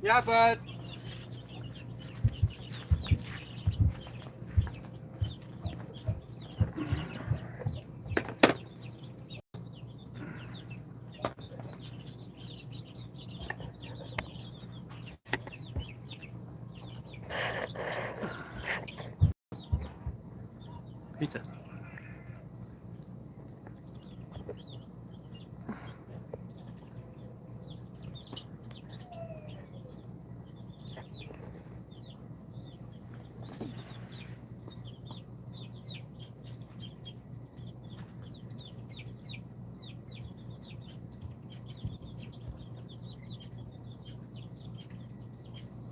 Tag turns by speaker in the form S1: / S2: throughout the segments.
S1: Yeah, bud.
S2: Pizza.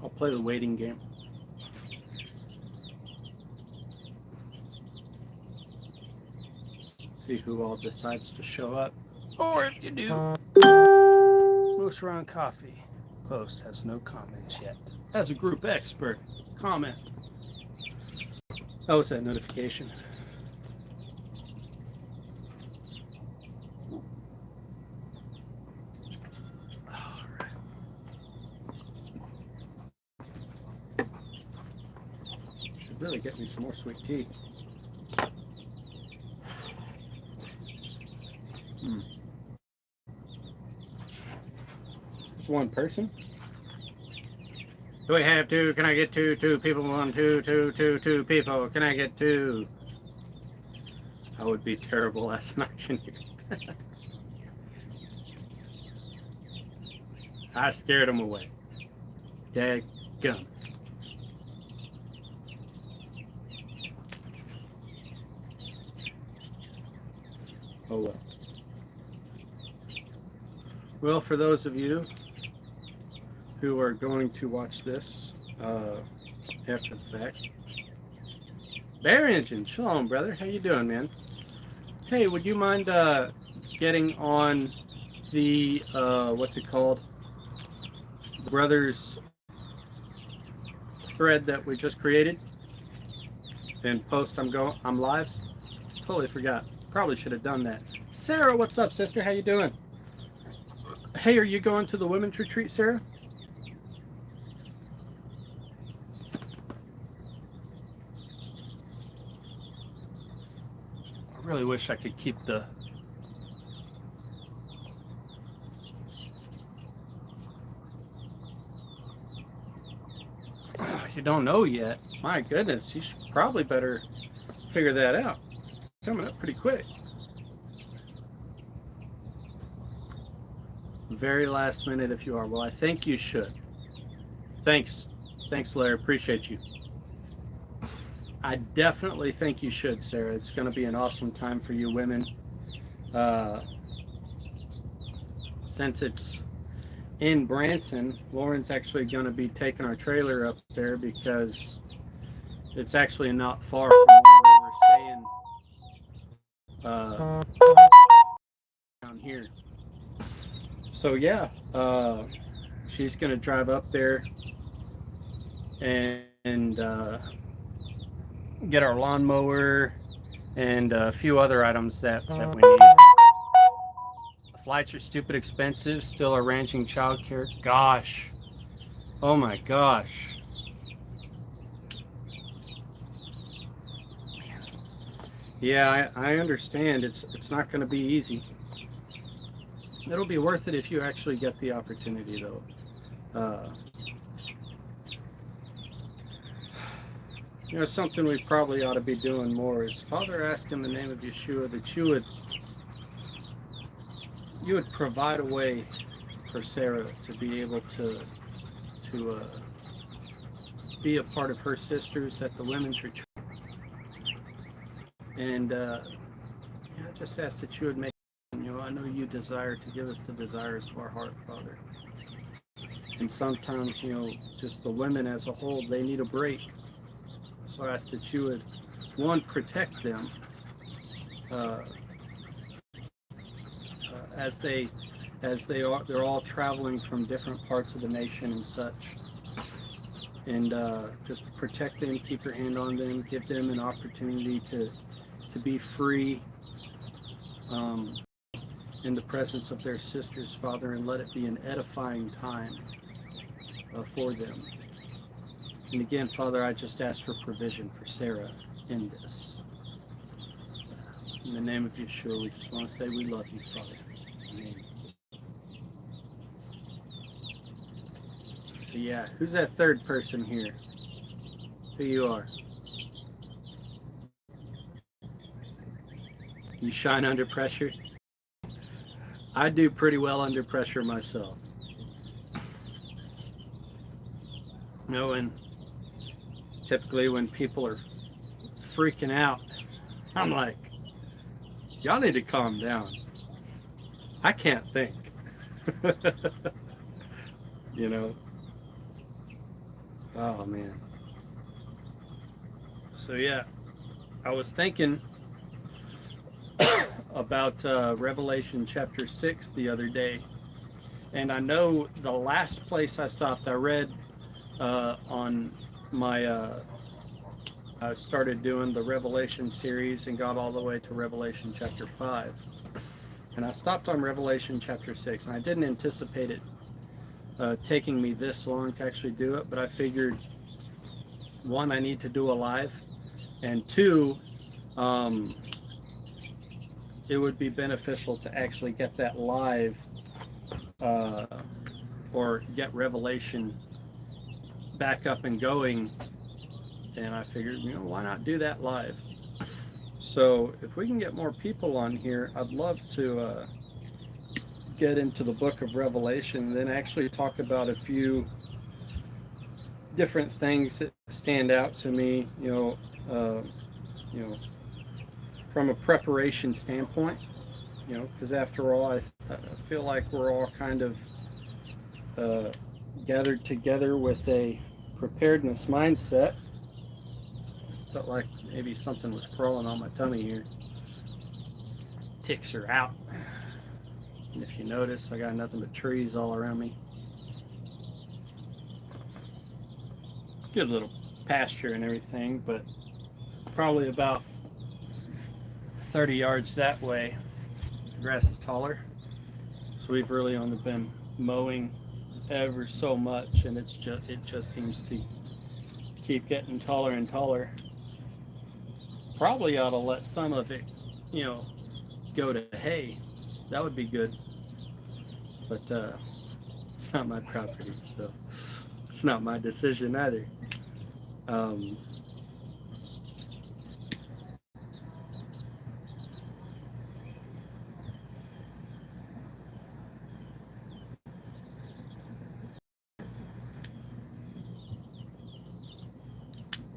S2: I'll play the waiting game. See who all decides to show up. Or if you do, Moose Around Coffee post has no comments yet. As a group expert, comment. Oh, it's that notification. Should really get me some more sweet tea. Just one person? Do we have two? Can I get two people? One, two people. Can I get two? I would be terrible as an auctioneer. I scared them away. Daggum. Oh well. Well, for those of you who are going to watch this after the fact, Bear Engine, shalom, brother. How you doing, man? Hey, would you mind getting on the what's it called? The brothers thread that we just created and post. I'm live. Totally forgot. Probably should have done that. Sarah, what's up, sister? How you doing? Hey, are you going to the women's retreat, Sarah? I really wish I could keep the you don't know yet. My goodness, you should probably better figure that out. It's coming up pretty quick. Very last minute if you are. Well, I think you should. Thanks, Larry. Appreciate you. I definitely think you should, Sarah. It's going to be an awesome time for you women. Since it's in Branson, Lauren's actually going to be taking our trailer up there because it's actually not far from where we were staying down here. So yeah, she's going to drive up there and get our lawnmower and a few other items that we need. Flights are stupid expensive, still arranging childcare. Gosh. Oh my gosh. Man. Yeah, I understand. It's not going to be easy. It'll be worth it if you actually get the opportunity, though. You know, something we probably ought to be doing more is, Father, ask in the name of Yeshua that you would provide a way for Sarah to be able to be a part of her sisters at the women's retreat. And I just ask that you would make, I know you desire to give us the desires of our heart, Father. And sometimes, just the women as a whole, they need a break. So I ask that you would, one, protect them as they're all traveling from different parts of the nation and such. And just protect them, keep your hand on them, give them an opportunity to be free in the presence of their sisters, Father, and let it be an edifying time for them. And again, Father, I just ask for provision for Sarah in this. In the name of Yeshua, we just want to say we love you, Father. Amen. So yeah, who's that third person here? Who you are? You shine under pressure? I do pretty well under pressure myself. You know, and typically when people are freaking out, I'm like, y'all need to calm down. I can't think. You know? Oh, man. So, yeah, I was thinking about Revelation chapter 6 the other day. And I know the last place I stopped, I read on my, I started doing the Revelation series and got all the way to Revelation chapter 5. And I stopped on Revelation chapter 6, and I didn't anticipate it taking me this long to actually do it, but I figured, one, I need to do a live, and two, it would be beneficial to actually get that live or get Revelation back up and going. And I figured, you know, why not do that live? So if we can get more people on here, I'd love to get into the book of Revelation and then actually talk about a few different things that stand out to me, you know, from a preparation standpoint, you know, because after all, I feel like we're all kind of gathered together with a preparedness mindset. Felt like maybe something was crawling on my tummy here. Ticks are out. And if you notice, I got nothing but trees all around me. Good little pasture and everything, but probably about 30 yards that way, the grass is taller. So we've really only been mowing ever so much, and it just seems to keep getting taller and taller. Probably ought to let some of it, you know, go to hay. That would be good. But it's not my property, so it's not my decision either.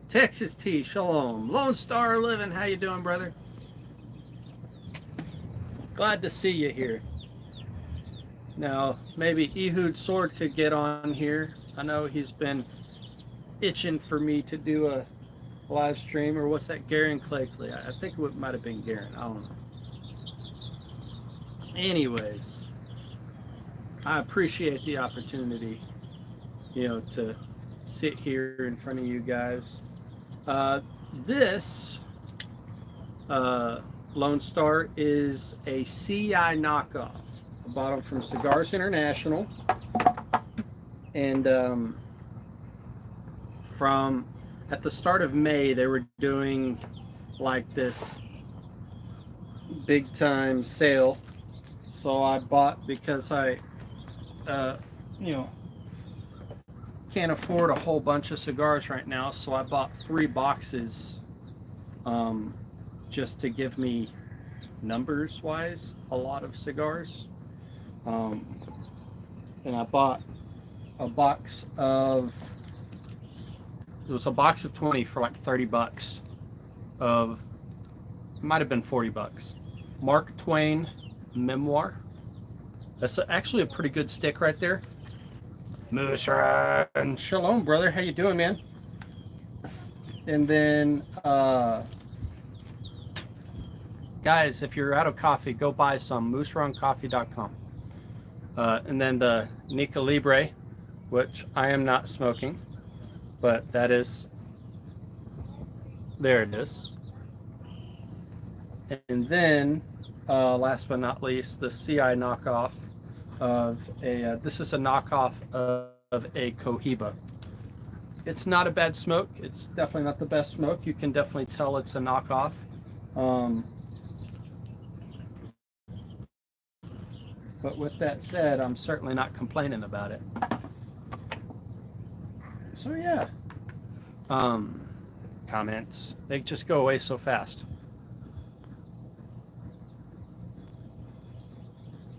S2: Texas T, shalom. Lone Star Living, how you doing, brother? Glad to see you here. Now, maybe Ehud Sword could get on here. I know he's been itching for me to do a live stream, or what's that, Garen Clakley? I think it might have been Garen, I don't know. Anyways, I appreciate the opportunity, you know, to sit here in front of you guys. This Lone Star is a CI knockoff. I bought them from Cigars International, and from at the start of May they were doing like this big time sale, so I bought, because I you know, can't afford a whole bunch of cigars right now, so I bought 3 boxes just to give me, numbers wise, a lot of cigars. And I bought a box of, it was a box of 20 for like 30 bucks of, it might have been 40 bucks, Mark Twain Memoir. That's actually a pretty good stick right there. Musran, shalom, brother. How you doing, man? And then, guys, if you're out of coffee, go buy some. MooseRunCoffee.com. And then the Nica Libre, which I am not smoking, but that is, there it is. And then, last but not least, the CI knockoff of a, this is a knockoff of of a Cohiba. It's not a bad smoke. It's definitely not the best smoke. You can definitely tell it's a knockoff. But with that said, I'm certainly not complaining about it. So yeah. Comments. They just go away so fast.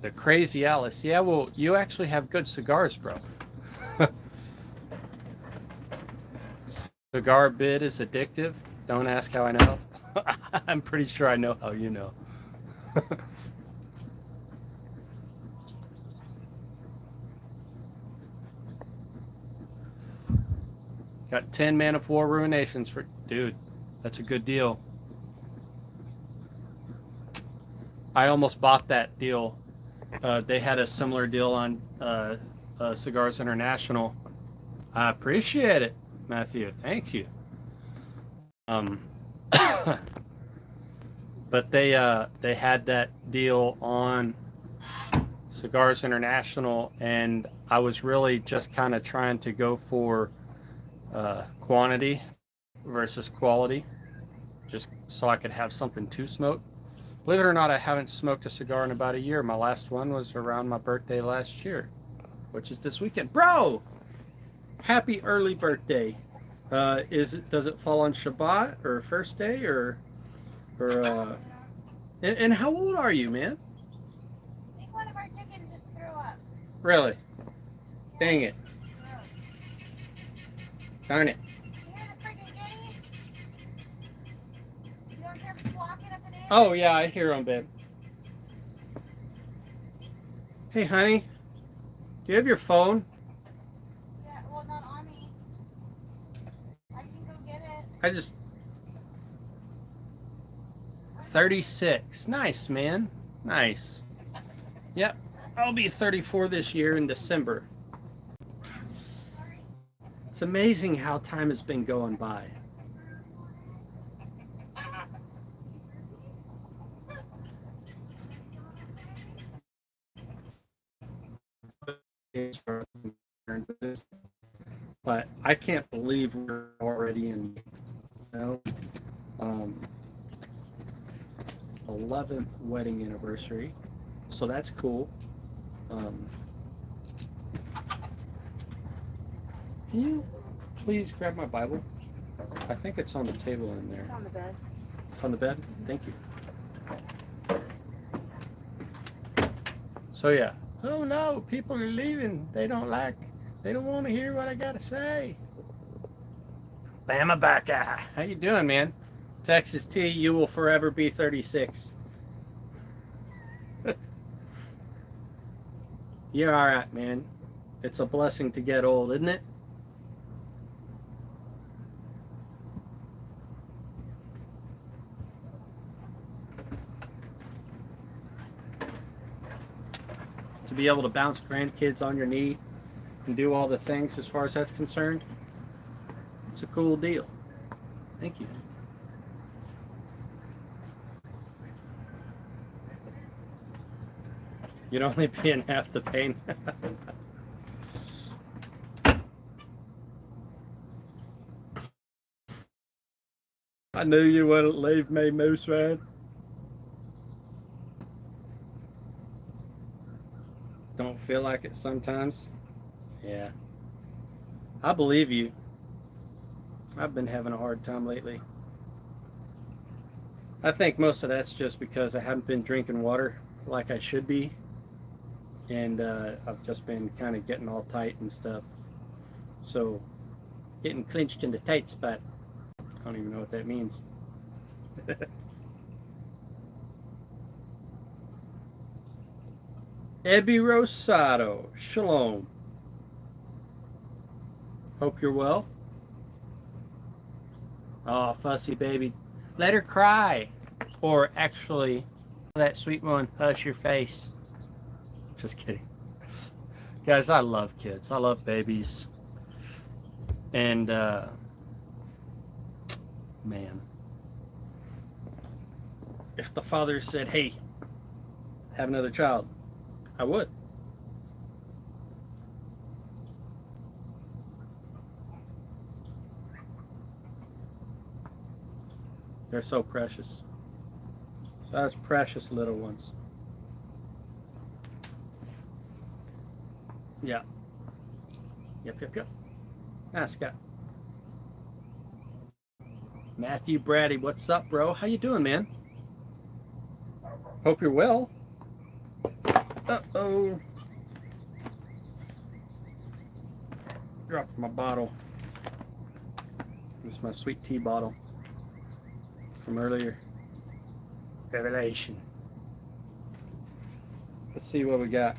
S2: The Crazy Alice. Yeah, well, you actually have good cigars, bro. Cigar bid is addictive. Don't ask how I know. I'm pretty sure I know how you know. Got 10 Man of War Ruinations for... Dude, that's a good deal. I almost bought that deal. They had a similar deal on Cigars International. I appreciate it, Matthew. Thank you. But they had that deal on Cigars International, and I was really just kind of trying to go for quantity versus quality, just so I could have something to smoke. Believe it or not, I haven't smoked a cigar in about a year. My last one was around my birthday last year, which is this weekend. Bro, happy early birthday. Does it fall on Shabbat or first day or and how old are you, man?
S1: I think one of our chickens just threw up.
S2: Really? Dang it. Darn it.
S1: You hear the freaking kitties? You don't hear them squawking up in there?
S2: Oh yeah, I hear them, babe. Hey, honey, do you have your phone?
S1: Yeah, well, not on me. I can go get it.
S2: I just 36. Nice, man. Nice. Yep. I'll be 34 this year in December. It's amazing how time has been going by. But I can't believe we're already in, 11th wedding anniversary. So that's cool. Can you please grab my Bible? I think it's on the table in there.
S1: It's on the bed.
S2: It's on the bed? Thank you. So yeah. Oh no, people are leaving. They don't want to hear what I gotta say. Bama Baka. How you doing, man? Texas T, you will forever be 36. You're alright, man. It's a blessing to get old, isn't it? To be able to bounce grandkids on your knee and do all the things as far as that's concerned, it's a cool deal. Thank you. You'd only be in half the pain. I knew you wouldn't leave me, Moose Man. Don't feel like it sometimes? Yeah. I believe you. I've been having a hard time lately. I think most of that's just because I haven't been drinking water like I should be. And I've just been kind of getting all tight and stuff. So, getting clinched in the tight spot. I don't even know what that means. Ebi Rosado, shalom. Hope you're well. Oh, fussy baby. Let her cry. Or actually, that sweet one, hush your face. Just kidding. Guys, I love kids. I love babies. And, man. If the father said, hey, have another child, I would. They're so precious. Those precious little ones. Yeah. Yep. Ah, Scott. Matthew Brady, what's up, bro? How you doing, man? Hope you're well. Uh-oh. Dropped my bottle. This is my sweet tea bottle from earlier. Revelation. Let's see what we got.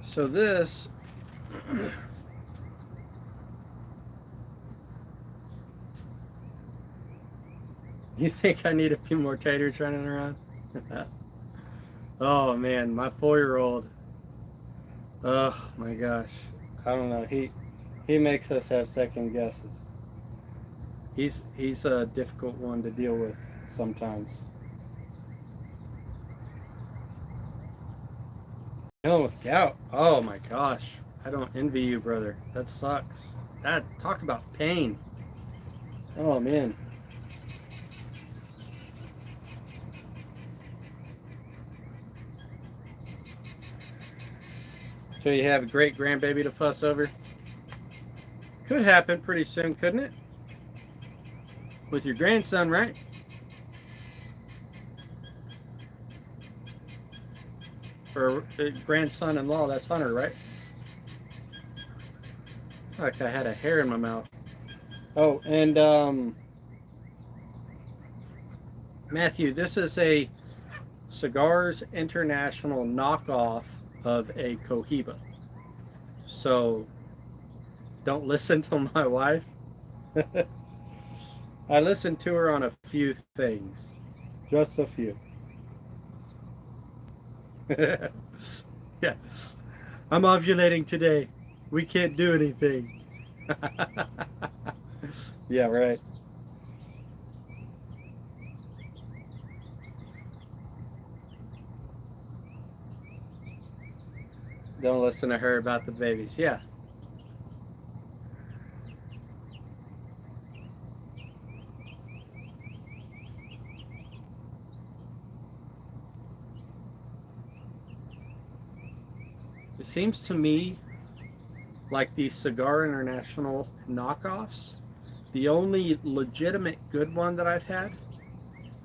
S2: So this you think I need a few more taters running around? Oh man, my 4-year-old. Oh my gosh. I don't know. He makes us have second guesses. He's a difficult one to deal with sometimes. Dealing with gout. Oh my gosh. I don't envy you, brother. That sucks. That talk about pain. Oh man. So you have a great grandbaby to fuss over? Could happen pretty soon, couldn't it? With your grandson, right? Or grandson-in-law, that's Hunter, right? Like I had a hair in my mouth. Oh, and Matthew, this is a Cigars International knockoff of a Cohiba. So don't listen to my wife. I listened to her on a few things. Just a few. Yeah. I'm ovulating today. We can't do anything. Yeah, right. Don't listen to her about the babies. Yeah. It seems to me like these Cigar International knockoffs, the only legitimate good one that I've had,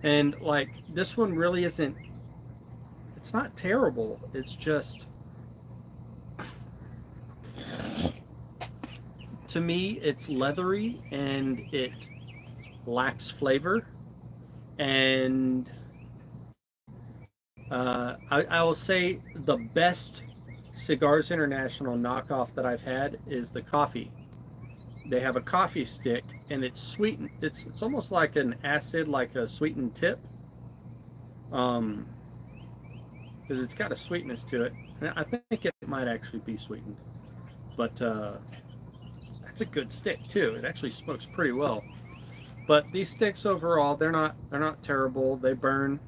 S2: and like this one really isn't, it's not terrible. It's just, to me, it's leathery and it lacks flavor. And I will say the best Cigars International knockoff that I've had is the coffee. They have a coffee stick and it's sweetened. It's almost like an acid, like a sweetened tip. Because it's got a sweetness to it. And I think it might actually be sweetened. But that's a good stick too. It actually smokes pretty well. But these sticks overall, they're not terrible. They burn.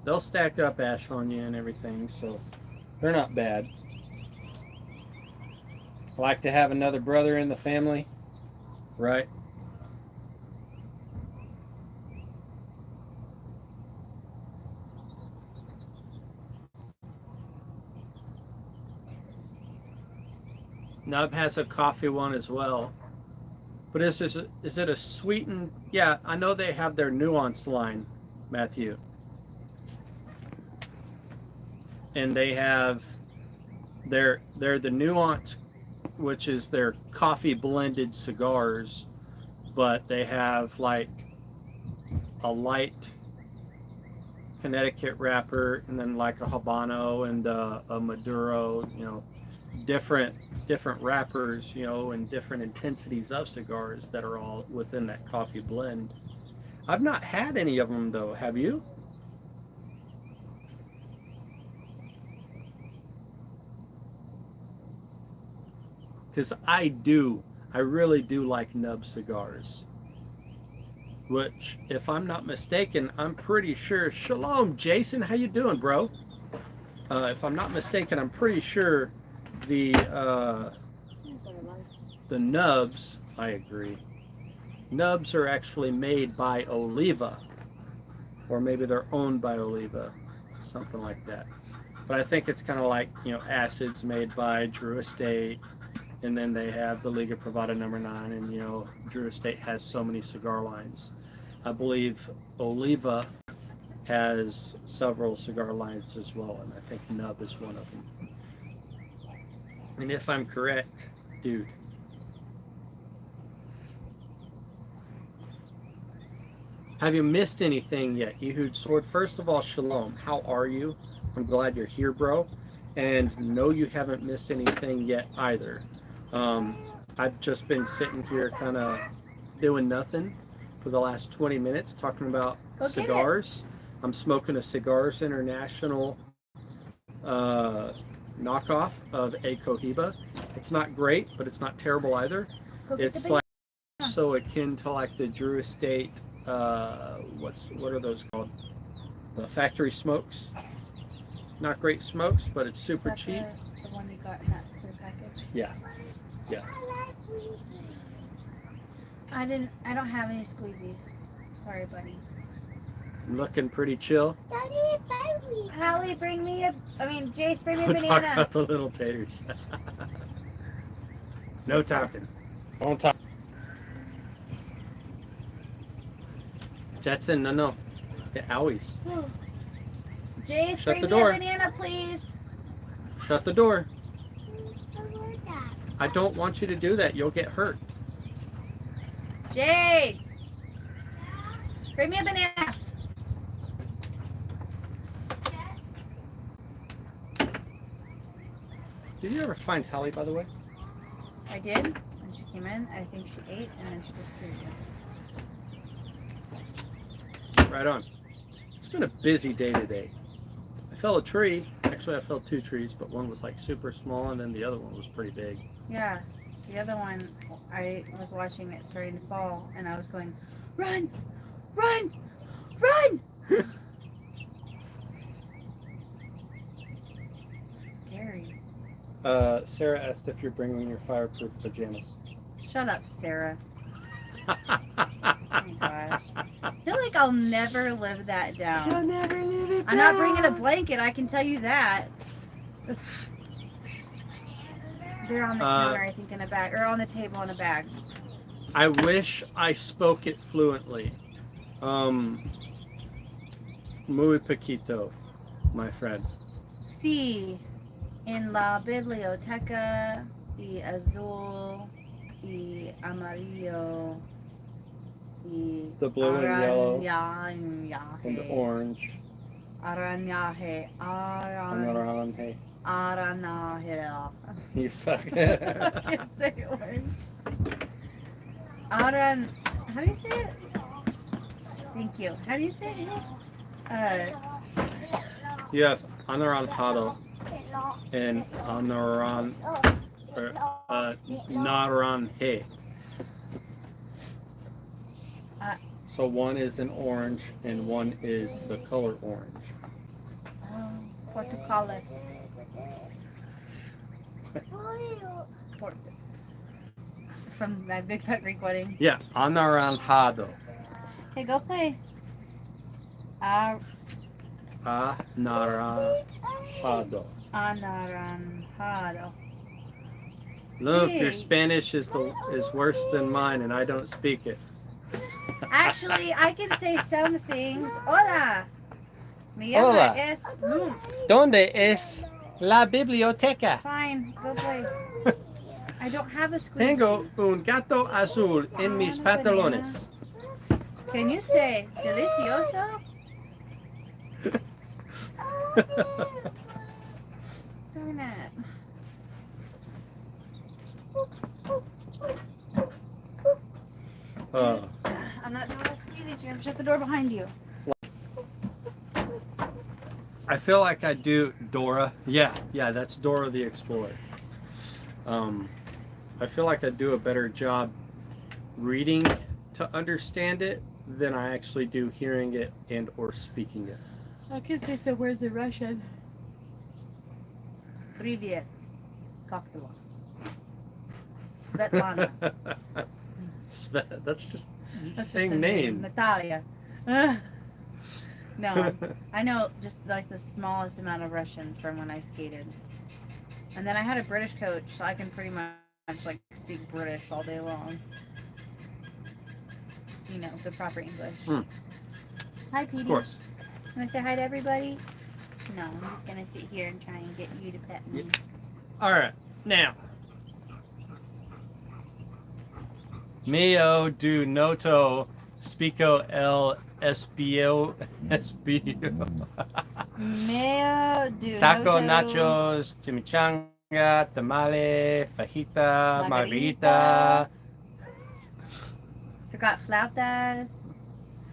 S2: They'll stack up ash on you and everything, so they're not bad. I like to have another brother in the family, right? Nub has a coffee one as well. But is it a sweetened? Yeah, I know they have their nuance line, Matthew. And they have they're the nuance, which is their coffee blended cigars, but they have like a light Connecticut wrapper and then like a Habano and a Maduro, you know, different wrappers, you know, and different intensities of cigars that are all within that coffee blend. I've not had any of them though, have you? Because I really do like nub cigars. Which, if I'm not mistaken, I'm pretty sure. Shalom, Jason, how you doing, bro? If I'm not mistaken, I'm pretty sure The nubs, I agree. Nubs are actually made by Oliva, or maybe they're owned by Oliva, something like that. But I think it's kind of like, acids made by Drew Estate, and then they have the Liga Privada number 9, and Drew Estate has so many cigar lines. I believe Oliva has several cigar lines as well, and I think Nub is one of them. And if I'm correct, dude. Have you missed anything yet, Ehud Sword? First of all, shalom. How are you? I'm glad you're here, bro. And no, you haven't missed anything yet either. I've just been sitting here kind of doing nothing for the last 20 minutes talking about cigars. I'm smoking a Cigars International knockoff of a Cohiba. It's not great, but it's not terrible either. It's like so akin to like the Drew Estate, what are those called? The factory smokes. Not great smokes, but it's super cheap.
S1: The one you got in that clear package?
S2: Yeah. Yeah.
S1: I don't have any squeezies. Sorry, buddy.
S2: Looking pretty chill.
S1: Hallie, Jace, bring me a
S2: We'll talk
S1: banana.
S2: about the little taters. No talking. Don't talk. Jetson, no. The owies.
S1: Jace,
S2: Shut
S1: bring
S2: the
S1: me
S2: door.
S1: a banana, please.
S2: Shut the door. I don't want you to do that. You'll get hurt.
S1: Jace, bring me a banana.
S2: Did you ever find Hallie, by the way?
S1: I did. When she came in, I think she ate, and then she disappeared.
S2: Right on. It's been a busy day today. I fell a tree. Actually, I fell 2 trees, but one was like super small, and then the other one was pretty big.
S1: Yeah, the other one, I was watching it starting to fall, and I was going, run, run, run! Scary.
S2: Sarah asked if you're bringing your fireproof pajamas.
S1: Shut up, Sarah. Oh my gosh. I feel like I'll never live that down.
S2: You'll never live it
S1: I'm not bringing a blanket, I can tell you that. They're on the counter, I think, in a bag, or on the table in a bag.
S2: I wish I spoke it fluently. Muy poquito, my friend.
S1: Sí, en la biblioteca, y azul, y amarillo, y
S2: The blue and yellow
S1: arañaje.
S2: and the orange.
S1: Arañaje.
S2: Amarante.
S1: Arañaje.
S2: You suck.
S1: I can't say orange. How do you say it? Thank you. How do you say it?
S2: You have anaranjado and naranje. So one is an orange and one is the color orange.
S1: Portocales. From my Big Fat Greek Wedding.
S2: Yeah, anaranjado.
S1: Okay, go play.
S2: Anaranjado.
S1: Anaranjado.
S2: Look,
S1: Sí.
S2: your Spanish is worse than mine, and I don't speak it.
S1: Actually, I can say some things. Hola. Mi llama
S2: Hola.
S1: es Lymph.
S2: ¿Dónde es la biblioteca?
S1: Fine, go play. I don't have a squeeze.
S2: Tengo un gato azul en mis pantalones.
S1: Can you say delicioso? Darn it. I'm not doing a squeeze. You're gonna shut the door behind you.
S2: I feel like I do Dora. Yeah, that's Dora the Explorer. I feel like I do a better job reading to understand it than I actually do hearing it and or speaking it.
S1: I can say some words in Russian. Привет. Cocktail. Svetlana.
S2: That's just
S1: That's
S2: saying
S1: just a name.
S2: names.
S1: Natalia. No, I know just like the smallest amount of Russian from when I skated. And then I had a British coach, so I can pretty much like speak British all day long. You know, the proper English. Hi, Petey.
S2: Of course.
S1: Want to say hi to everybody? No, I'm just going to sit here and try and get you to pet me.
S2: All right. Now. Meo do noto spico el espio.
S1: Meo do
S2: Taco,
S1: noto
S2: nachos, chimichanga, tamale, fajita, margarita.
S1: Forgot flautas,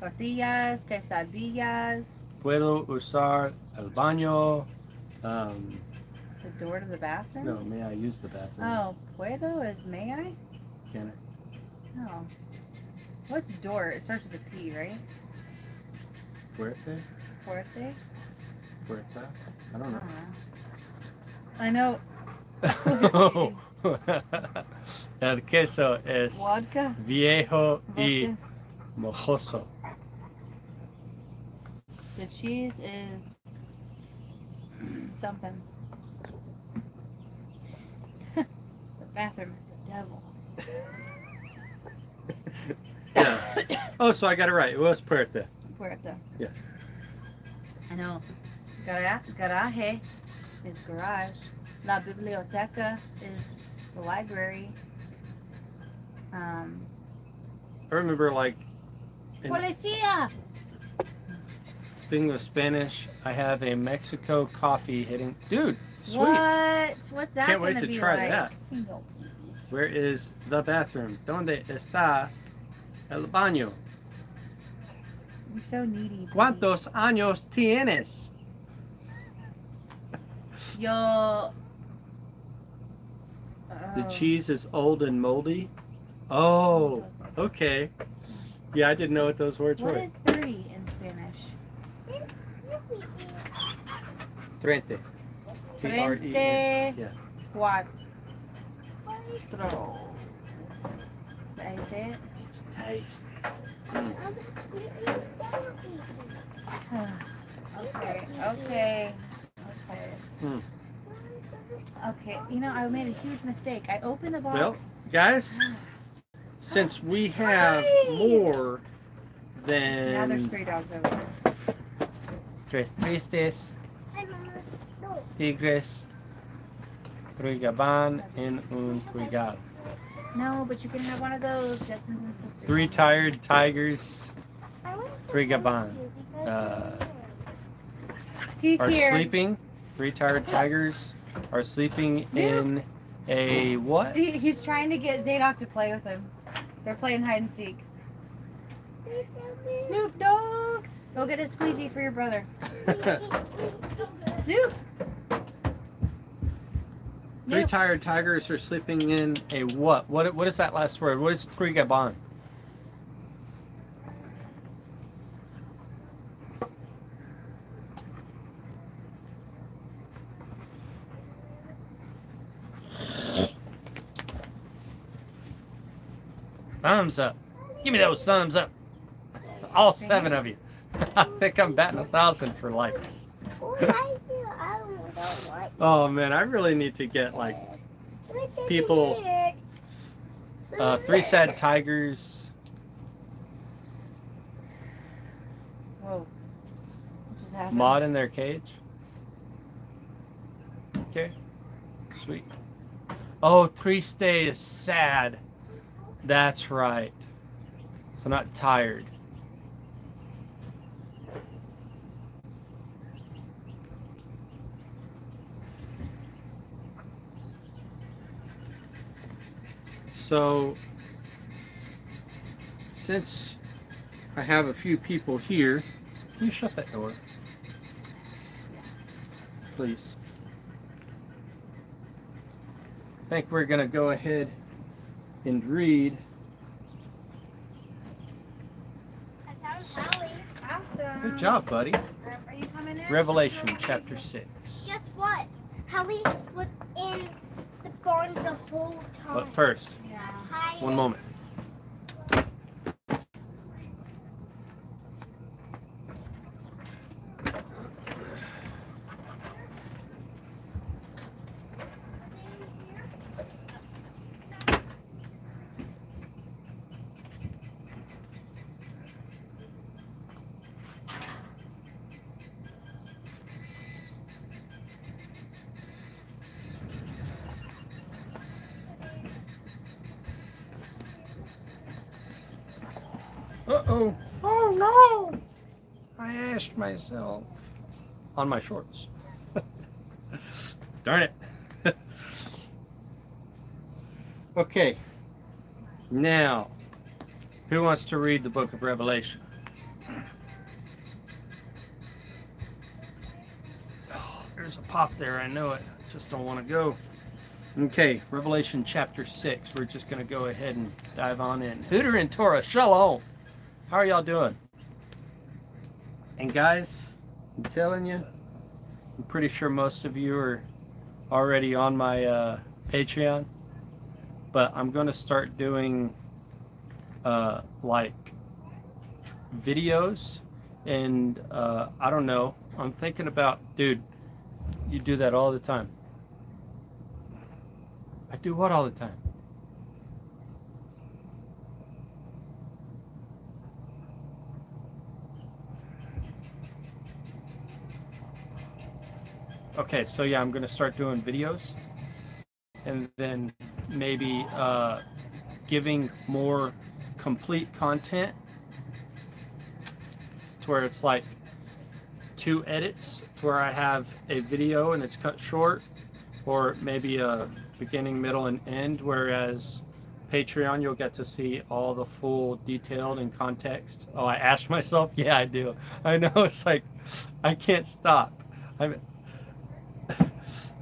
S1: tortillas, quesadillas.
S2: Puedo usar el baño.
S1: The door to the bathroom?
S2: No, may I use the bathroom?
S1: Oh, puedo is may I?
S2: Can I?
S1: Oh. What's door? It starts with a P, right?
S2: Fuerte?
S1: Fuerte?
S2: Fuerza? I don't know.
S1: I know.
S2: El queso es
S1: Vodka?
S2: viejo y
S1: Vodka?
S2: mojoso.
S1: The cheese is something. The bathroom is the devil.
S2: Yeah. Oh, so I got it right. It was puerta.
S1: Puerta.
S2: Yeah.
S1: I know. Garaje is garage. La biblioteca is the library.
S2: I remember, like,
S1: Policía!
S2: speaking of Spanish, I have a Mexico coffee hitting. Dude, sweet.
S1: What? What's that
S2: Can't wait
S1: gonna
S2: to
S1: be
S2: try
S1: like?
S2: that.
S1: No.
S2: Where is the bathroom? ¿Dónde está el baño?
S1: You're so needy. Buddy.
S2: ¿Cuántos años tienes?
S1: Yo.
S2: The cheese is old and moldy. Oh, okay. Yeah, I didn't know what those words
S1: What
S2: were.
S1: is 30 in Spanish?
S2: Trente. T-R-E-N.
S1: Frente.
S2: Yeah.
S1: Cuatro. Did I say it?
S2: It's tasty.
S1: Okay. Okay. Okay. You know, I made a huge mistake. I opened the box.
S2: Well, guys, since we have more
S1: Now there's
S2: than
S1: 3 dogs over there.
S2: tres tristes, tigres, truigaban, and un truigal.
S1: No, but you can have one of those, Jetsons and Sisters.
S2: 3 tired tigers, truigaban,
S1: He's
S2: are
S1: here.
S2: sleeping. 3 tired tigers are sleeping in a what?
S1: He's trying to get Zadok to play with him. They're playing hide and seek. Snoop Dogg! Go get a squeezy for your brother. Snoop!
S2: 3 tired tigers are sleeping in a what? What is that last word? What is truigaban? Thumbs up. Give me those thumbs up. All 7 of you. I think I'm batting 1,000 for likes. Oh man, I really need to get like people. 3 sad tigers.
S1: Whoa. What just happened?
S2: Mod in their cage. Okay. Sweet. Oh, triste is sad. That's right. So not tired. So, since I have a few people here, can you shut that door? Please. I think we're going to go ahead and read
S1: Awesome.
S2: Good job, buddy.
S1: Are you coming in?
S2: Revelation chapter 6.
S3: Guess what? Hallie was in the on the whole time.
S2: But first,
S3: Yeah.
S2: one moment. Uh-oh. Oh no! I ashed myself on my shorts. Darn it. Okay. Now, who wants to read the book of Revelation? Oh, there's a pop there. I know it. Just don't want to go. Okay, Revelation chapter 6. We're just going to go ahead and dive on in. Hooter and Torah, shalom. How are y'all doing? And guys, I'm telling you, I'm pretty sure most of you are already on my Patreon, but I'm going to start doing like videos, and I don't know, I'm thinking about, dude, you do that all the time. I do what all the time? Okay, so yeah, I'm going to start doing videos, and then maybe giving more complete content to where it's like 2 edits, to where I have a video and it's cut short, or maybe a beginning, middle, and end, whereas Patreon, you'll get to see all the full detailed and context. Oh, I asked myself? Yeah, I do. I know, it's like, I can't stop.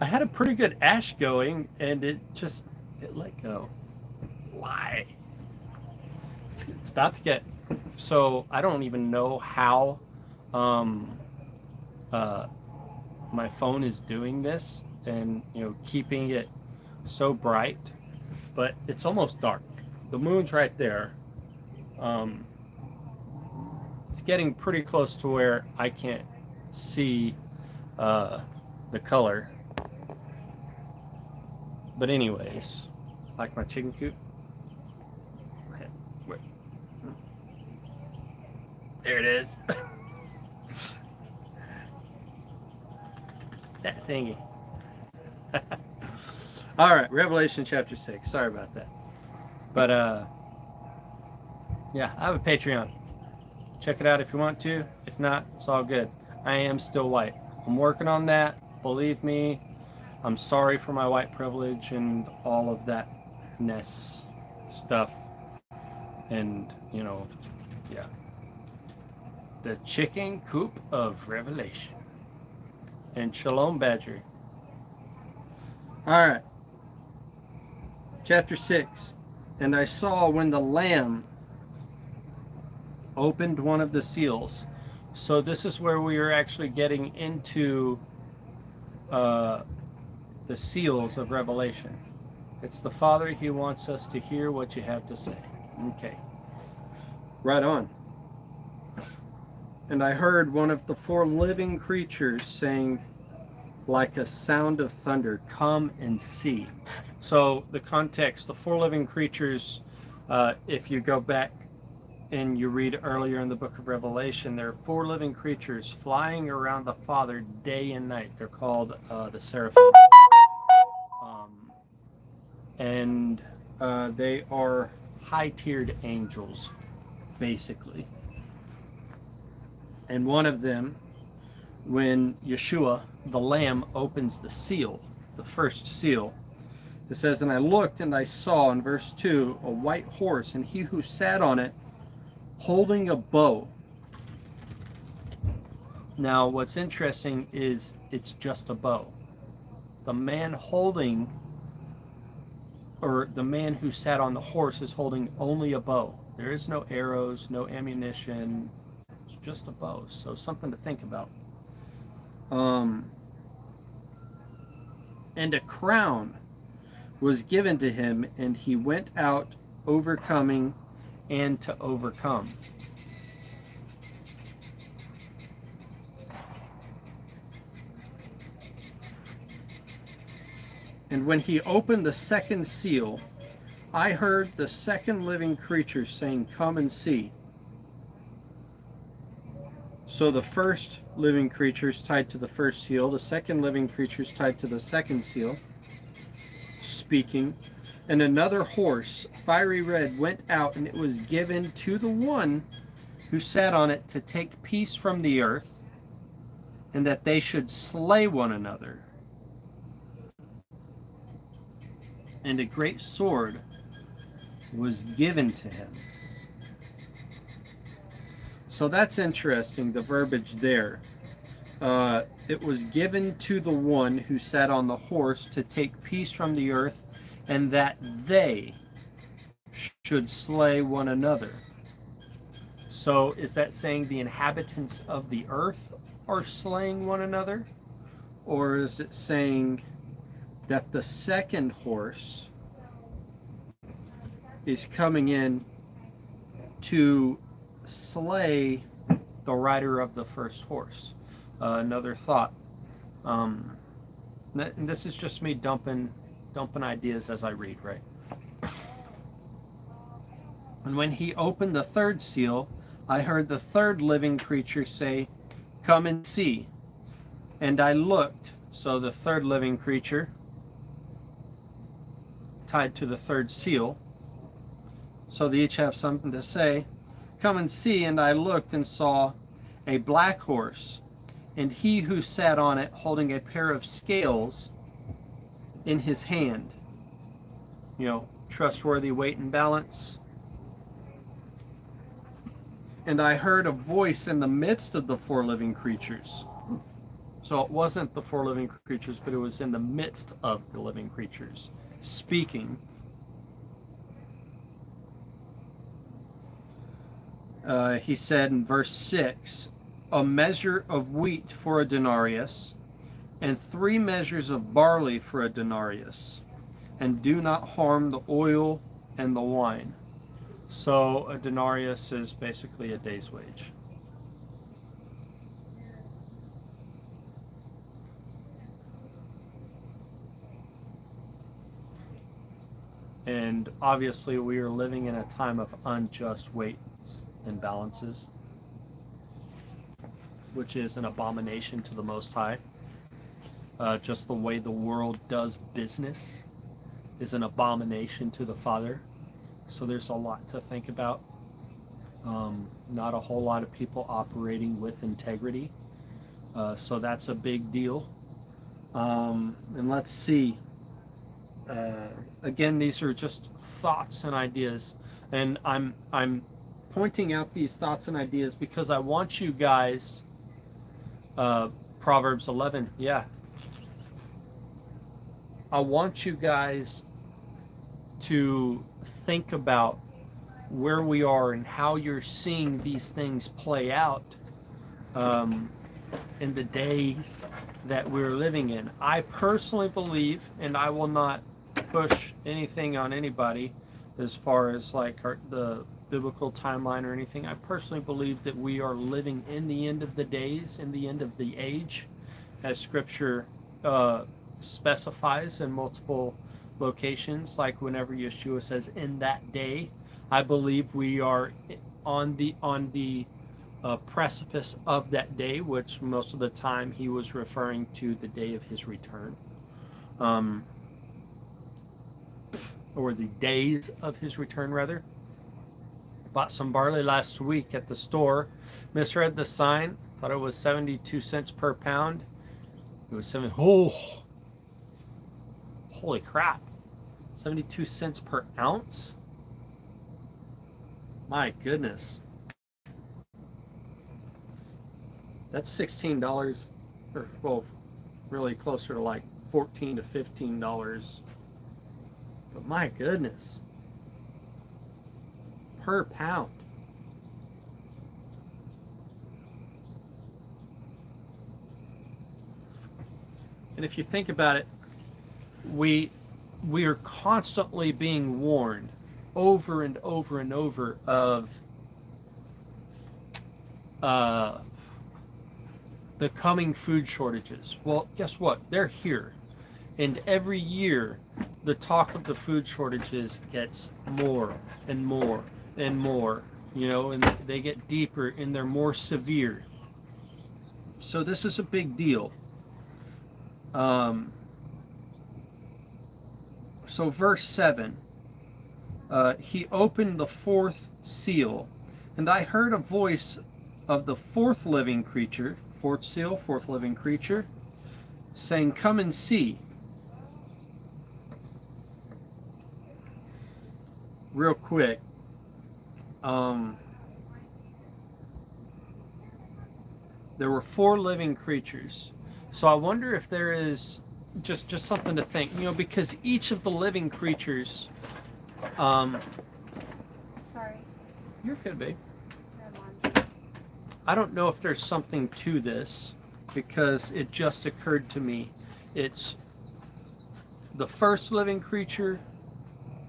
S2: I had a pretty good ash going, and it let go. Why? It's about to get, so I don't even know how my phone is doing this, and keeping it so bright, but it's almost dark. The moon's right there. It's getting pretty close to where I can't see the color. But anyways, like my chicken coop. There it is. That thingy. All right, Revelation chapter 6. Sorry about that. But yeah, I have a Patreon. Check it out if you want to. If not, it's all good. I am still white. I'm working on that. Believe me, I'm sorry for my white privilege and all of that ness stuff. And, yeah. The chicken coop of Revelation. And Shalom Badger. All right. Chapter 6. And I saw when the Lamb opened one of the seals. So this is where we are actually getting into the seals of Revelation. It's the Father. He wants us to hear what you have to say. Okay. Right on. And I heard one of the 4 living creatures saying, like a sound of thunder, come and see. So the context, the 4 living creatures, if you go back and you read earlier in the book of Revelation, there are 4 living creatures flying around the Father day and night. They're called the Seraphim. And they are high-tiered angels, basically. And one of them, when Yeshua, the Lamb, opens the seal, the first seal, it says, and I looked and I saw, in verse 2, a white horse, and he who sat on it, holding a bow. Now, what's interesting is it's just a bow. The man holding, or the man who sat on the horse, is holding only a bow. There is no arrows, no ammunition. It's just a bow. So something to think about. And a crown was given to him, and he went out overcoming and to overcome. And when he opened the second seal, I heard the second living creature saying, "Come and see." So the first living creature is tied to the first seal. The second living creature is tied to the second seal, speaking. And another horse, fiery red, went out, and it was given to the one who sat on it to take peace from the earth, and that they should slay one another. And a great sword was given to him. So that's interesting, the verbiage there. It was given to the one who sat on the horse to take peace from the earth, and that they should slay one another. So is that saying the inhabitants of the earth are slaying one another? Or is it saying that the second horse is coming in to slay the rider of the first horse? Another thought. And this is just me dumping ideas as I read, right? And when he opened the third seal, I heard the third living creature say, "Come and see." And I looked. So the third living creature tied to the third seal. So they each have something to say. "Come and see." And I looked and saw a black horse, and he who sat on it holding a pair of scales in his hand. You know, trustworthy weight and balance. And I heard a voice in the midst of the four living creatures. So it wasn't the four living creatures, but it was in the midst of the living creatures, speaking. He said in verse 6, "A measure of wheat for a denarius, and 3 measures of barley for a denarius, and do not harm the oil and the wine." So a denarius is basically a day's wage. And obviously we are living in a time of unjust weights and balances, which is an abomination to the Most High. Just the way the world does business is an abomination to the Father. So there's a lot to think about. Not a whole lot of people operating with integrity. So that's a big deal. And let's see. Again, these are just thoughts and ideas. And I'm pointing out these thoughts and ideas because I want you guys, Proverbs 11, yeah. I want you guys to think about where we are and how you're seeing these things play out in the days that we're living in. I personally believe, and I will not push anything on anybody as far as like the biblical timeline or anything. I personally believe that we are living in the end of the days, in the end of the age, as Scripture specifies in multiple locations, like whenever Yeshua says "in that day." I believe we are on the precipice of that day, which most of the time he was referring to the day of his return, or the days of his return rather. Bought some barley last week at the store, misread the sign, thought it was 72 cents per pound. It was holy crap, 72 cents per ounce. My goodness. That's $16, or well, really closer to like $14 to $15. But my goodness. Per pound. And if you think about it, we we are constantly being warned over and over and over of the coming food shortages. Well, guess what? They're here. And every year, the talk of the food shortages gets more and more and more, and they get deeper and they're more severe. So this is a big deal. So verse 7, he opened the fourth seal, and I heard a voice of the fourth living creature, fourth seal, fourth living creature, saying, "Come and see." Real quick, there were four living creatures. So I wonder if there is just something to think, because each of the living creatures,
S3: Sorry.
S2: you're good, babe.
S3: Never mind.
S2: I don't know if there's something to this, because it just occurred to me. It's the first living creature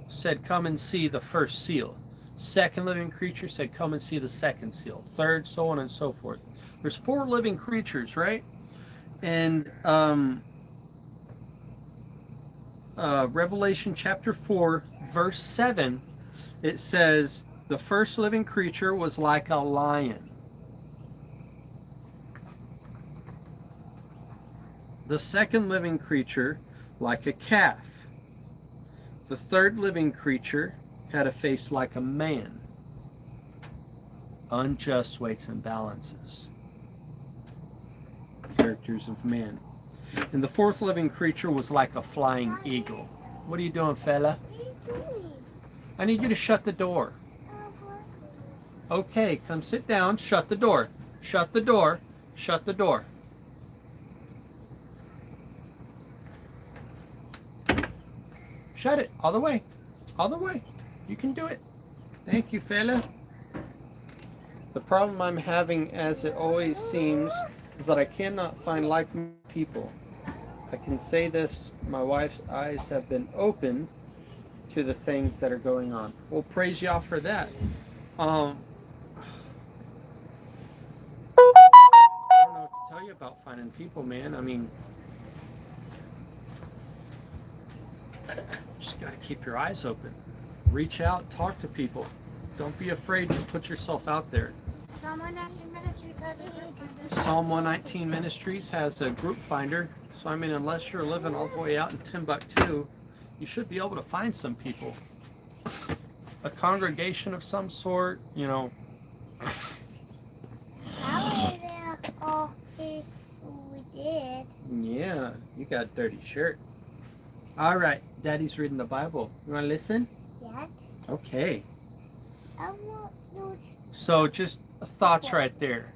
S2: said, "Come and see the first seal." Second living creature said, "Come and see the second seal." Third, so on and so forth. There's four living creatures, right? And Revelation chapter 4, verse 7, it says, the first living creature was like a lion. The second living creature like a calf. The third living creature had a face like a man. Unjust weights and balances. Characters of man. And the fourth living creature was like a flying eagle. What are you doing, fella?
S3: What are you doing?
S2: I need you to shut the door. Okay, come sit down. Shut the door. Shut the door. Shut the door. Shut it. All the way. All the way. You can do it. Thank you, fella. The problem I'm having, as it always seems, is that I cannot find like-minded people. I can say this, my wife's eyes have been open to the things that are going on. Well, praise y'all for that. I don't know what to tell you about finding people, man. I mean, just got to keep your eyes open. Reach out, talk to people. Don't be afraid to put yourself out there.
S3: Psalm 119 Ministries has a group finder.
S2: Psalm 119 Ministries has a group finder. So, I mean, unless you're living all the way out in Timbuktu, you should be able to find some people. A congregation of some sort,
S3: How is that all we did?
S2: Yeah, you got a dirty shirt. All right, Daddy's reading the Bible. You want to listen?
S3: Yet?
S2: Okay.
S3: I want you
S2: So, just thoughts right there.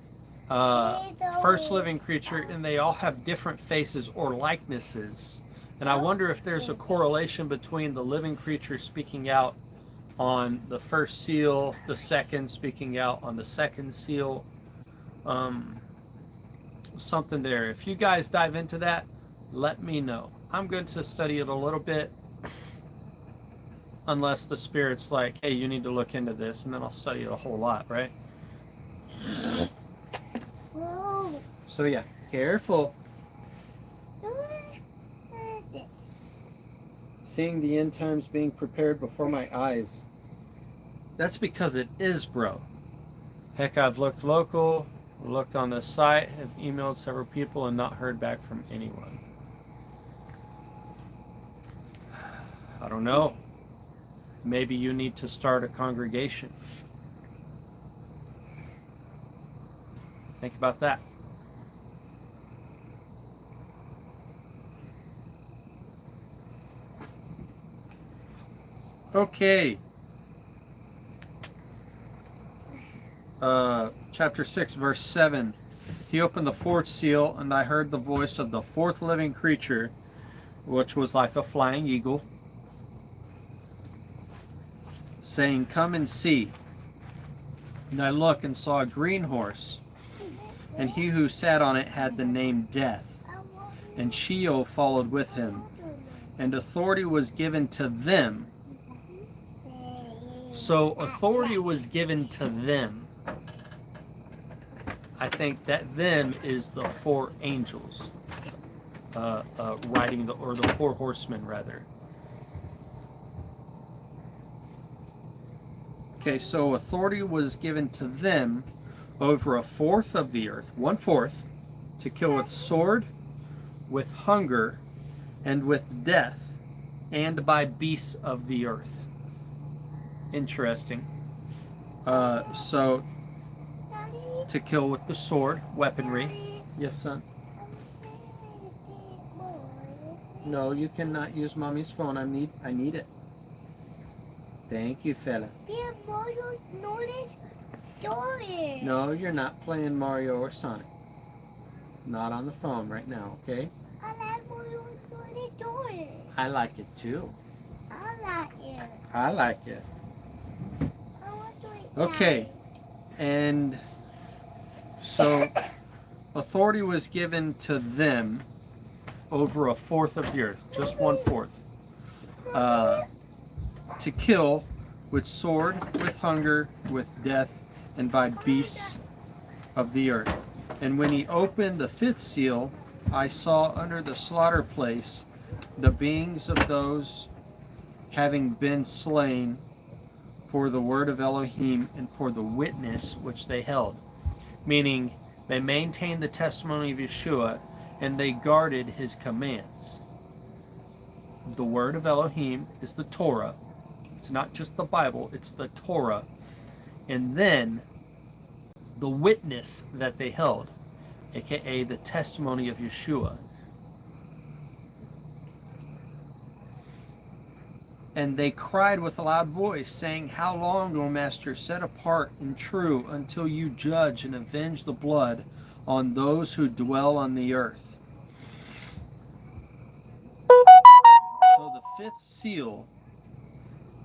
S2: First living creature, and they all have different faces or likenesses. And I wonder if there's a correlation between the living creature speaking out on the first seal, the second speaking out on the second seal. Something there. If you guys dive into that, let me know. I'm going to study it a little bit, unless the Spirit's like, hey, you need to look into this, and then I'll study it a whole lot, right?
S3: Whoa.
S2: So yeah, careful. Seeing the end times being prepared before my eyes. That's because it is, bro. Heck, I've looked local, looked on the site, have emailed several people, and not heard back from anyone. I don't know. Maybe you need to start a congregation. Think about that. Okay. Chapter 6, verse 7. He opened the fourth seal, and I heard the voice of the fourth living creature, which was like a flying eagle, saying, "Come and see." And I looked and saw a green horse, and he who sat on it had the name Death, and Sheol followed with him. and authority was given to them. So authority was given to them. I think that them is the 4 angels riding or the 4 horsemen rather. Okay, so authority was given to them over 1/4 of the earth, 1/4, to kill with sword, with hunger, and with death, and by beasts of the earth. Interesting. So to kill with the sword, weaponry. Yes, son. No, you cannot use mommy's phone. I need it. Thank you, fella. No, you're not playing Mario or Sonic. Not on the phone right now, okay? I like it too. I like it. Okay, and so authority was given to them over 1/4 of the earth, just 1/4, to kill with sword, with hunger, with death, and by beasts of the earth. And when he opened the 5th seal, I saw under the slaughter place the beings of those having been slain for the word of Elohim and for the witness which they held. Meaning, they maintained the testimony of Yeshua and they guarded his commands. The word of Elohim is the Torah. It's not just the Bible, it's the Torah. And then the witness that they held, aka the testimony of Yeshua. And they cried with a loud voice, saying, How long, O Master, set apart and true, until you judge and avenge the blood on those who dwell on the earth? So the 5th seal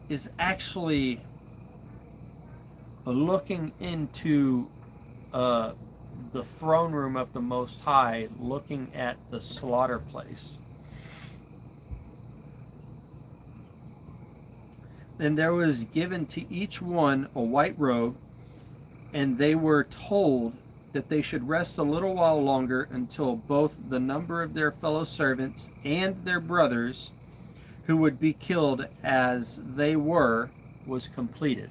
S2: is actually looking into the throne room of the Most High, looking at the slaughter place. And there was given to each one a white robe, and they were told that they should rest a little while longer until both the number of their fellow servants and their brothers who would be killed as they were was completed.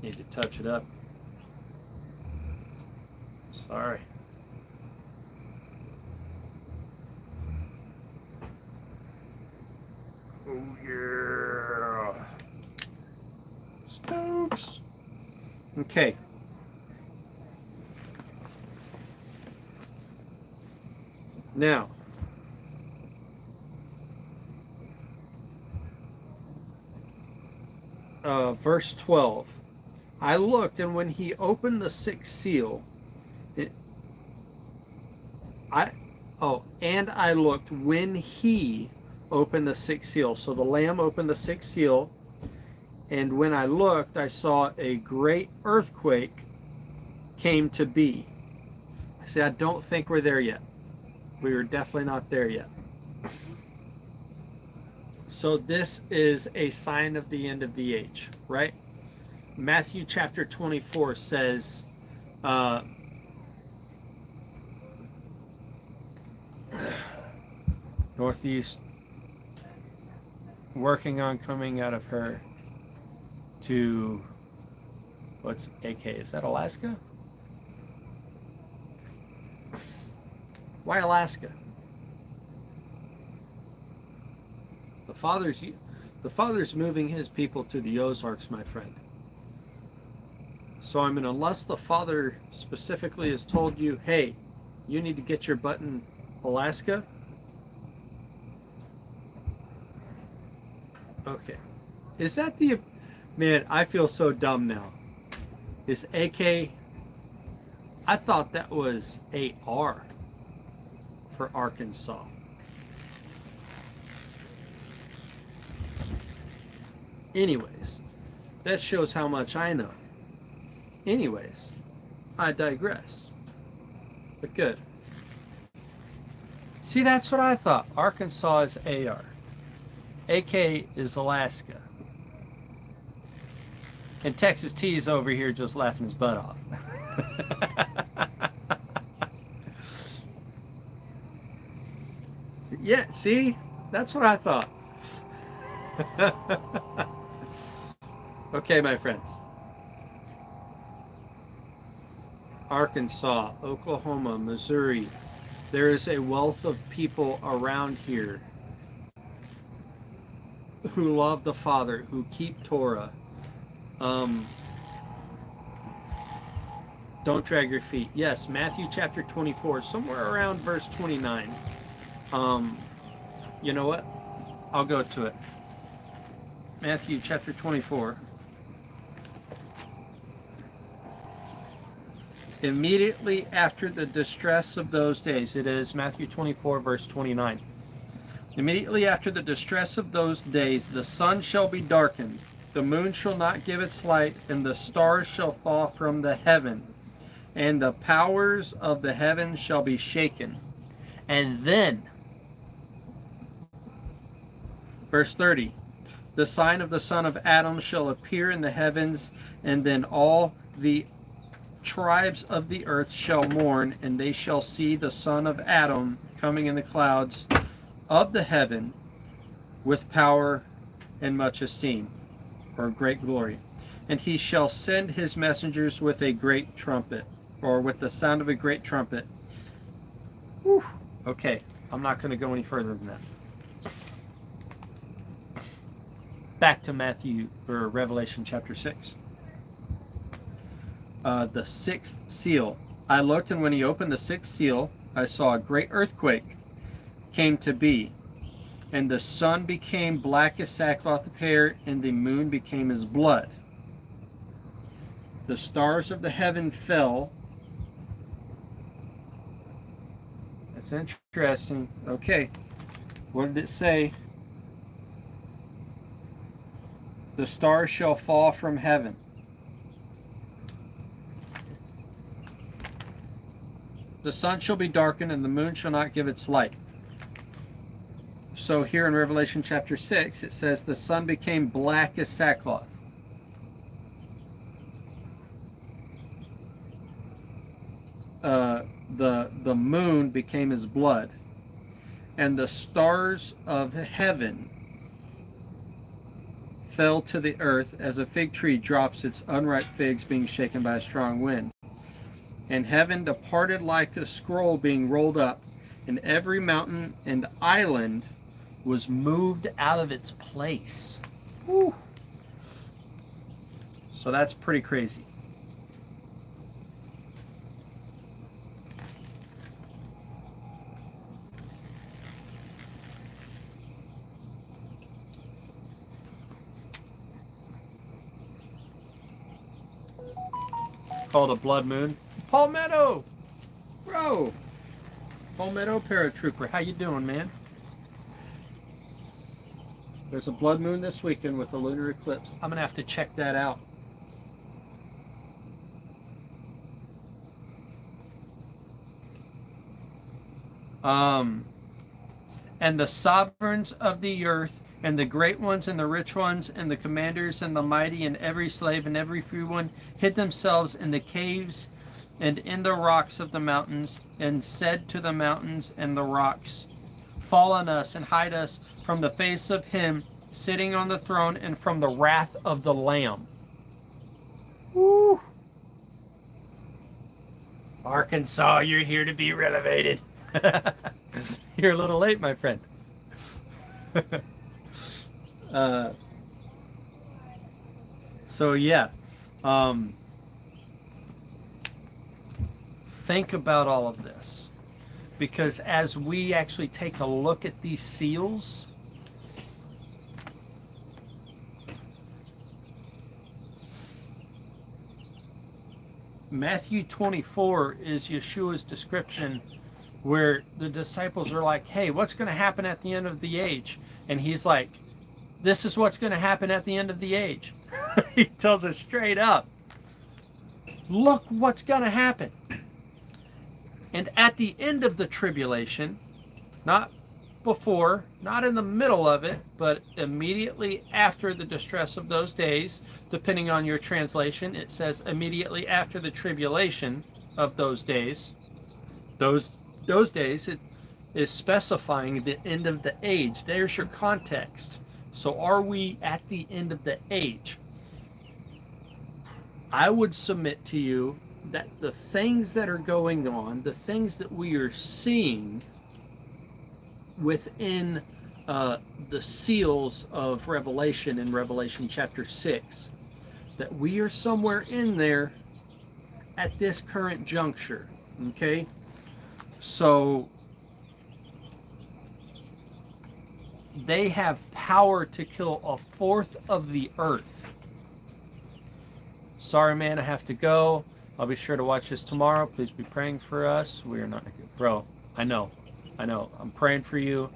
S2: Need to touch it up. Sorry. Oh yeah. Stokes. Okay. Now, verse 12. I looked, and when he opened the 6th seal, I looked when he opened the 6th seal. So the Lamb opened the 6th seal, and when I looked, I saw a great earthquake came to be. I said, I don't think we're there yet. We are definitely not there yet. So this is a sign of the end of the age, right? Matthew chapter 24 says, Northeast, working on coming out of her to, what's AK? Is that Alaska? Why Alaska? The Father's moving his people to the Ozarks, my friend. So I mean, unless the Father specifically has told you, hey, you need to get your butt in Alaska. Okay. Is that the... Man, I feel so dumb now. Is AK... I thought that was AR for Arkansas. Anyways, that shows how much I know. Anyways, I digress. But good. See, that's what I thought. Arkansas is AR. AK is Alaska. And Texas T is over here just laughing his butt off. Yeah, see? That's what I thought. Okay, my friends. Arkansas, Oklahoma, Missouri. There is a wealth of people around here who love the Father, who keep Torah. Don't drag your feet. Yes, Matthew chapter 24, somewhere around verse 29. You know what? I'll go to it. Matthew chapter 24. Immediately after the distress of those days, it is Matthew 24, verse 29. Immediately after the distress of those days, the sun shall be darkened, the moon shall not give its light, and the stars shall fall from the heaven, and the powers of the heavens shall be shaken. And then, verse 30, the sign of the Son of Adam shall appear in the heavens, and then all the tribes of the earth shall mourn, and they shall see the Son of Adam coming in the clouds of the heaven with power and much esteem, or great glory. And he shall send his messengers with a great trumpet, or with the sound of a great trumpet. Whew. Okay, I'm not going to go any further than that. Back to Matthew, or Revelation chapter 6. The sixth seal. I looked, and when he opened the sixth seal, I saw a great earthquake came to be, and the sun became black as sackcloth of hair, and the moon became as blood. The stars of the heaven fell. That's interesting. Okay, what did it say? The stars shall fall from heaven. The sun shall be darkened, and the moon shall not give its light. So here in Revelation chapter 6, it says the sun became black as sackcloth. The moon became as blood. And the stars of heaven fell to the earth as a fig tree drops its unripe figs being shaken by a strong wind. And heaven departed like a scroll being rolled up, and every mountain and island was moved out of its place. Whew. So that's pretty crazy. Called a blood moon. Palmetto! Bro! Palmetto paratrooper, how you doing, man? There's a blood moon this weekend with a lunar eclipse. I'm going to have to check that out. And the sovereigns of the earth, and the great ones, and the rich ones, and the commanders, and the mighty, and every slave, and every free one, hid themselves in the caves and in the rocks of the mountains, and said to the mountains and the rocks, fall on us, and hide us from the face of him sitting on the throne, and from the wrath of the Lamb. Woo! Arkansas, you're here to be renovated. You're a little late, my friend. So yeah, think about all of this, because as we actually take a look at these seals, Matthew 24 is Yeshua's description where the disciples are like, hey, what's going to happen at the end of the age? And he's like, this is what's going to happen at the end of the age. He tells us straight up, look what's going to happen. And at the end of the tribulation, Not before, not in the middle of it, but immediately after the distress of those days. Depending on your translation, it says immediately after the tribulation of those days. Those days, it is specifying the end of the age. There's your context. So are we at the end of the age? I would submit to you that the things that are going on, the things that we are seeing within the seals of Revelation in Revelation chapter 6, that we are somewhere in there at this current juncture. Okay? So they have power to kill a fourth of the earth. Sorry, man, I have to go. I'll be sure to watch this tomorrow. Please be praying for us. We are not, bro. I know. I'm praying for you.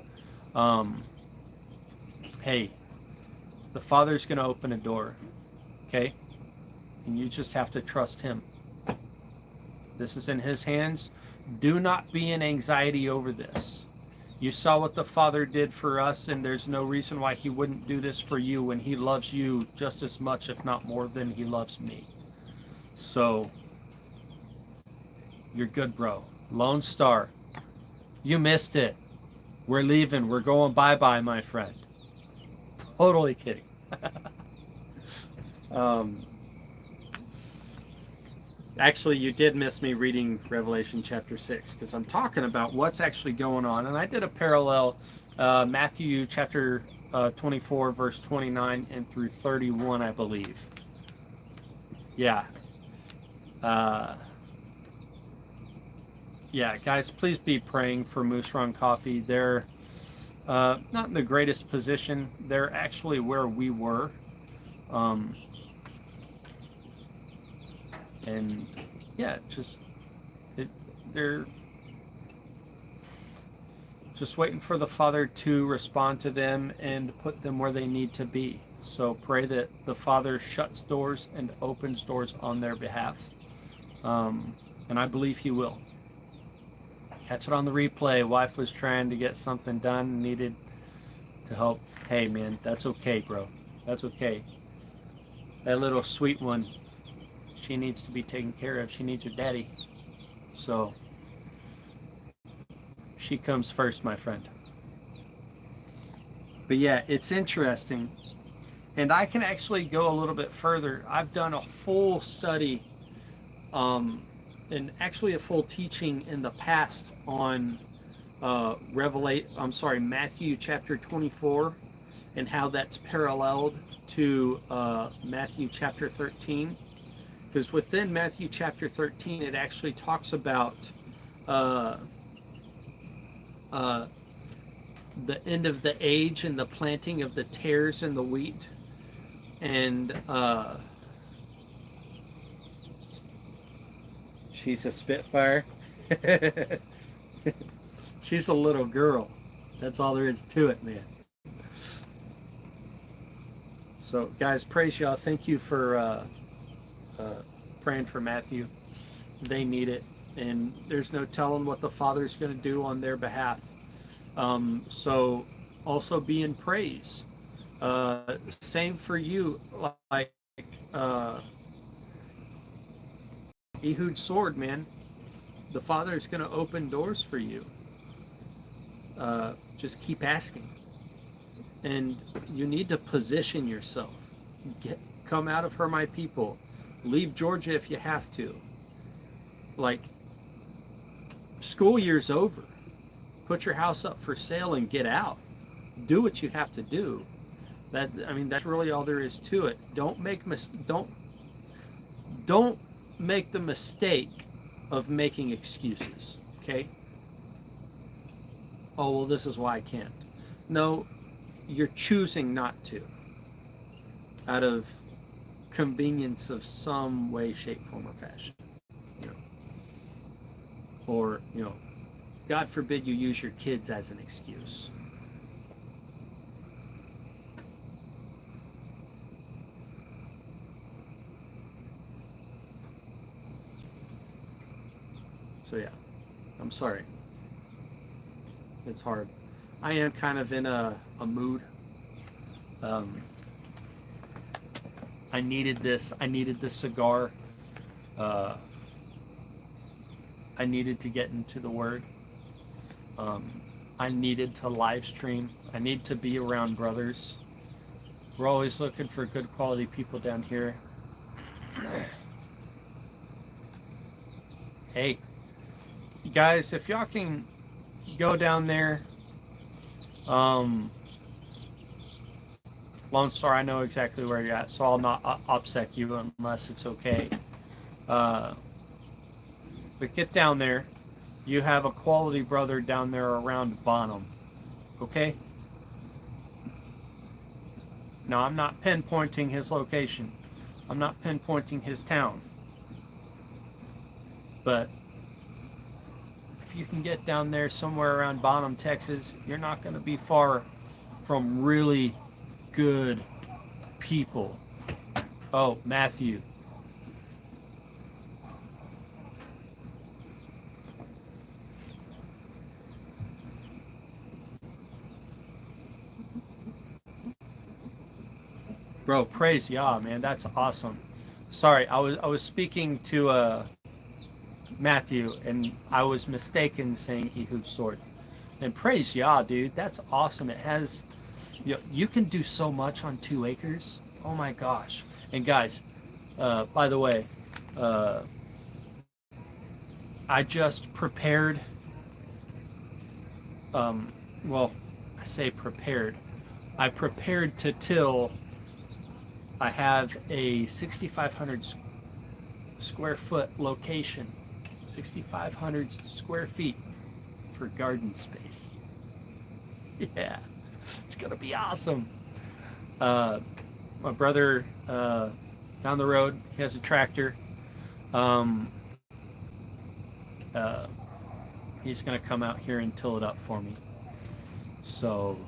S2: Hey, the Father's going to open a door, okay? And you just have to trust Him. This is in His hands. Do not be in anxiety over this. You saw what the Father did for us, and there's no reason why He wouldn't do this for you when He loves you just as much, if not more, than He loves me. So, you're good, bro. Lone Star, you missed it. We're leaving. We're going bye-bye, my friend. Totally kidding. Actually, you did miss me reading Revelation chapter 6, because I'm talking about what's actually going on. And I did a parallel, Matthew chapter 24, verse 29 and through 31, I believe. Yeah. Yeah, guys, please be praying for Moose Run Coffee. They're not in the greatest position. They're actually where we were. And yeah, they're just waiting for the Father to respond to them and put them where they need to be. So pray that the Father shuts doors and opens doors on their behalf. And I believe He will. Catch it on the replay. Wife was trying to get something done, needed to help. Hey, man, that's okay, bro. That's okay. That little sweet one, she needs to be taken care of. She needs her daddy. So, she comes first, my friend. But yeah, it's interesting. And I can actually go a little bit further. I've done a full study, and actually a full teaching in the past on Matthew chapter 24, and how that's paralleled to Matthew chapter 13. Because within Matthew chapter 13, it actually talks about the end of the age and the planting of the tares in the wheat. And she's a Spitfire. She's a little girl. That's all there is to it, man. So, guys, praise y'all. Thank you for praying for Matthew. They need it, and there's no telling what the Father's going to do on their behalf. So, also be in praise. Same for you, like Ehud's sword, man. The Father's going to open doors for you. Just keep asking. And you need to position yourself. Come out of her, my people. Leave Georgia if you have to. Like, school year's over. Put your house up for sale and get out. Do what you have to do. That's really all there is to it. Don't make the mistake of making excuses. Okay? Oh, well, this is why I can't. No, you're choosing not to, out of convenience of some way, shape, form, or fashion. Or, God forbid you use your kids as an excuse. So yeah, I'm sorry. it's hard. I am kind of in a mood. I needed this. I needed this cigar. I needed to get into the Word. I needed to live stream. I need to be around brothers. We're always looking for good quality people down here. Hey, guys, if y'all can go down there, Lone Star, I know exactly where you're at, so I'll not upset you unless it's okay. But get down there. You have a quality brother down there around Bonham, okay? Now, I'm not pinpointing his location. I'm not pinpointing his town. But if you can get down there somewhere around Bonham, Texas, you're not going to be far from really good people. Oh, Matthew. Bro, praise Yah, man. That's awesome. Sorry, I was speaking to Matthew, and I was mistaken saying Ehud sword. And praise Yah, dude. That's awesome. It has, you can do so much on 2 acres. Oh my gosh. And guys, by the way, I just prepared. Well, I say prepared. I prepared to till. I have a 6,500 square foot location, 6,500 square feet for garden space. Yeah, it's gonna be awesome. My brother down the road, he has a tractor. He's gonna come out here and till it up for me. So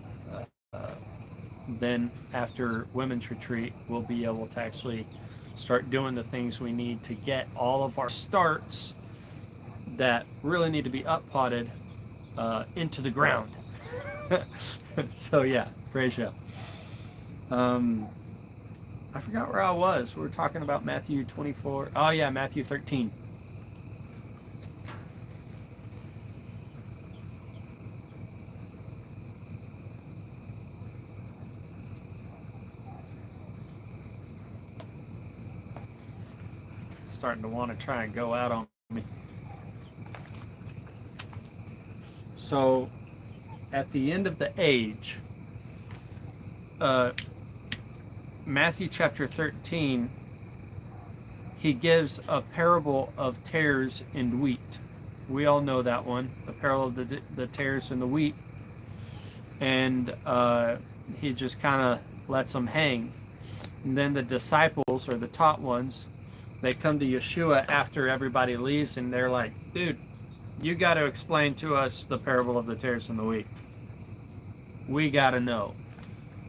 S2: then after women's retreat, we'll be able to actually start doing the things we need to get all of our starts that really need to be up potted into the ground. So yeah, praise you. I forgot where I was. We were talking about Matthew 24. Oh yeah, Matthew 13. Starting to want to try and go out on me. So at the end of the age, Matthew chapter 13, he gives a parable of tares and wheat. We all know that one, the parable of the tares and the wheat. And he just kind of lets them hang. And then the disciples, or the taught ones, they come to Yeshua after everybody leaves, and they're like, dude, you got to explain to us the parable of the tares and the wheat. We got to know.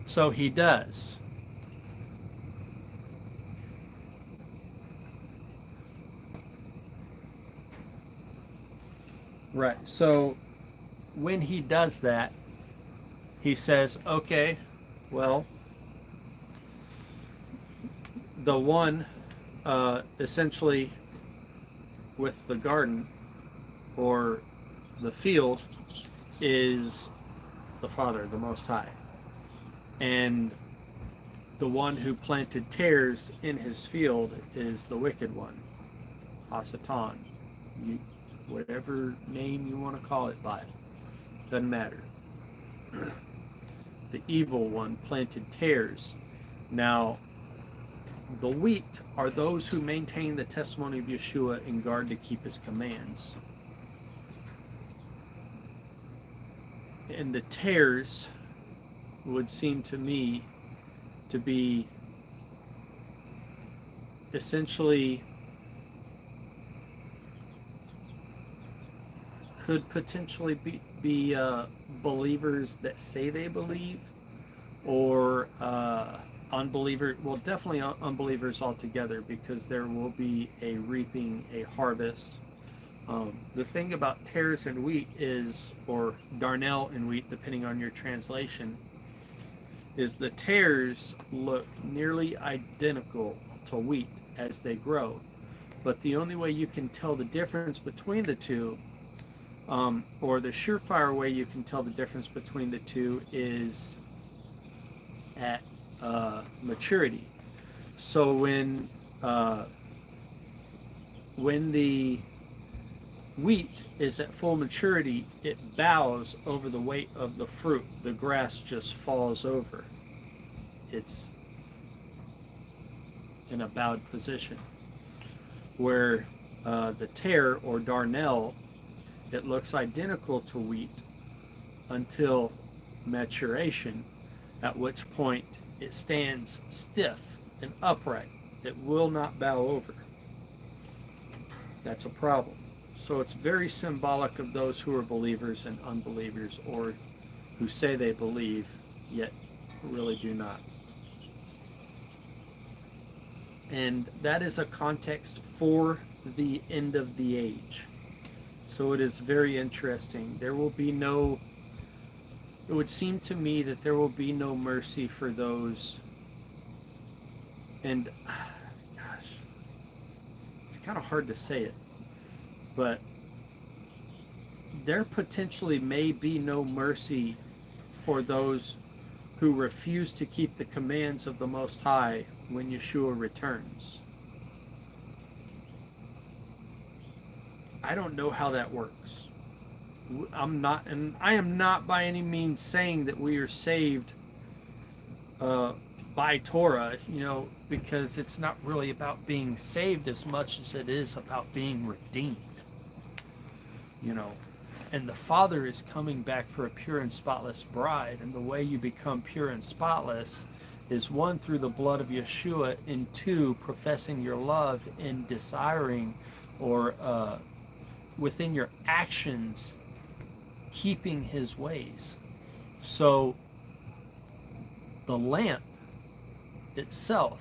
S2: So he does. Right. So when he does that, he says, okay, well, the one essentially with the garden or the field is the Father, the Most High. And the one who planted tares in his field is the wicked one, Hasatan. Whatever name you want to call it by, doesn't matter. The evil one planted tares. Now, the wheat are those who maintain the testimony of Yeshua and guard to keep his commands. And the tares would seem to me to be essentially, could potentially be believers that say they believe, or unbelievers, well, definitely unbelievers altogether, because there will be a reaping, a harvest. The thing about tares and wheat is, or darnel and wheat, depending on your translation, is the tares look nearly identical to wheat as they grow. But the only way you can tell the difference between the two, or the surefire way you can tell the difference between the two, is at maturity. So when the wheat is at full maturity, it bows over the weight of the fruit. The grass just falls over. It's in a bowed position. Where the tare or darnel, it looks identical to wheat until maturation, at which point it stands stiff and upright. It will not bow over. That's a problem. So it's very symbolic of those who are believers and unbelievers, or who say they believe yet really do not. And that is a context for the end of the age. So it is very interesting. There will be no, it would seem to me that there will be no mercy for those, and gosh, it's kind of hard to say it, but there potentially may be no mercy for those who refuse to keep the commands of the Most High when Yeshua returns. I don't know how that works. I am not by any means saying that we are saved by Torah, because it's not really about being saved as much as it is about being redeemed. And the Father is coming back for a pure and spotless bride, and the way you become pure and spotless is, 1, through the blood of Yeshua, and 2, professing your love in desiring, or within your actions, keeping his ways. So the lamp itself,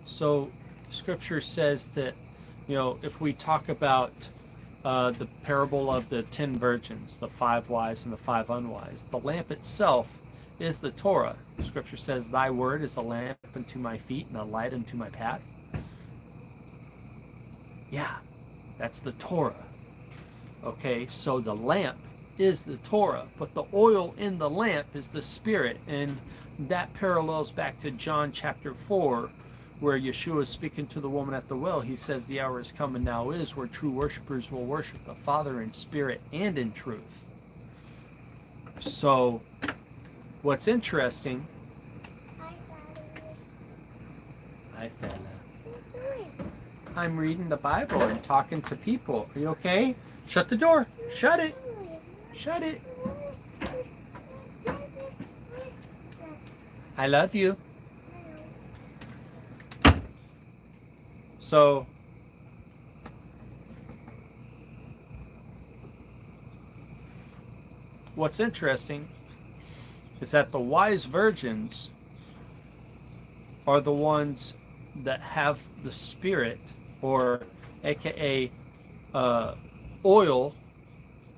S2: so Scripture says that, if we talk about the parable of the 10 virgins, the 5 wise and the 5 unwise, the lamp itself is the Torah. Scripture says, thy word is a lamp unto my feet and a light unto my path. Yeah, that's the Torah. Okay, so the lamp is the Torah, but the oil in the lamp is the Spirit. And that parallels back to John chapter 4, where Yeshua is speaking to the woman at the well. He says, the hour is come and now is, where true worshipers will worship the Father in spirit and in truth. So what's interesting, hi fella, I'm reading the Bible and talking to people. Are you okay? Shut the door. Shut it. Shut it. I love you. So what's interesting is that the wise virgins are the ones that have the Spirit, or aka oil,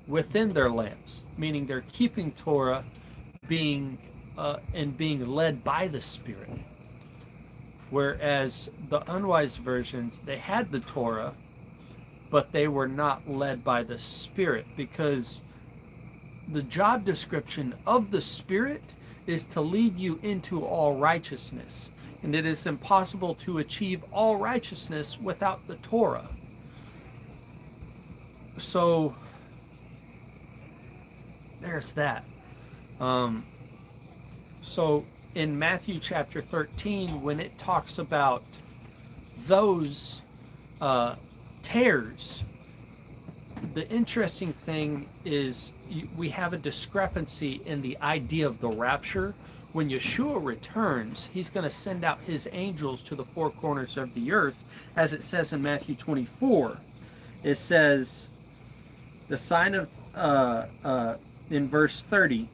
S2: within their lamps, meaning they're keeping Torah, being led by the Spirit. Whereas the unwise virgins, they had the Torah, but they were not led by the Spirit, because the job description of the Spirit is to lead you into all righteousness. And it is impossible to achieve all righteousness without the Torah. So there's that. So in Matthew chapter 13, when it talks about those tares, the interesting thing is we have a discrepancy in the idea of the rapture. When Yeshua returns, he's going to send out his angels to the four corners of the earth, as it says in Matthew 24. It says, the sign of, in verse 30,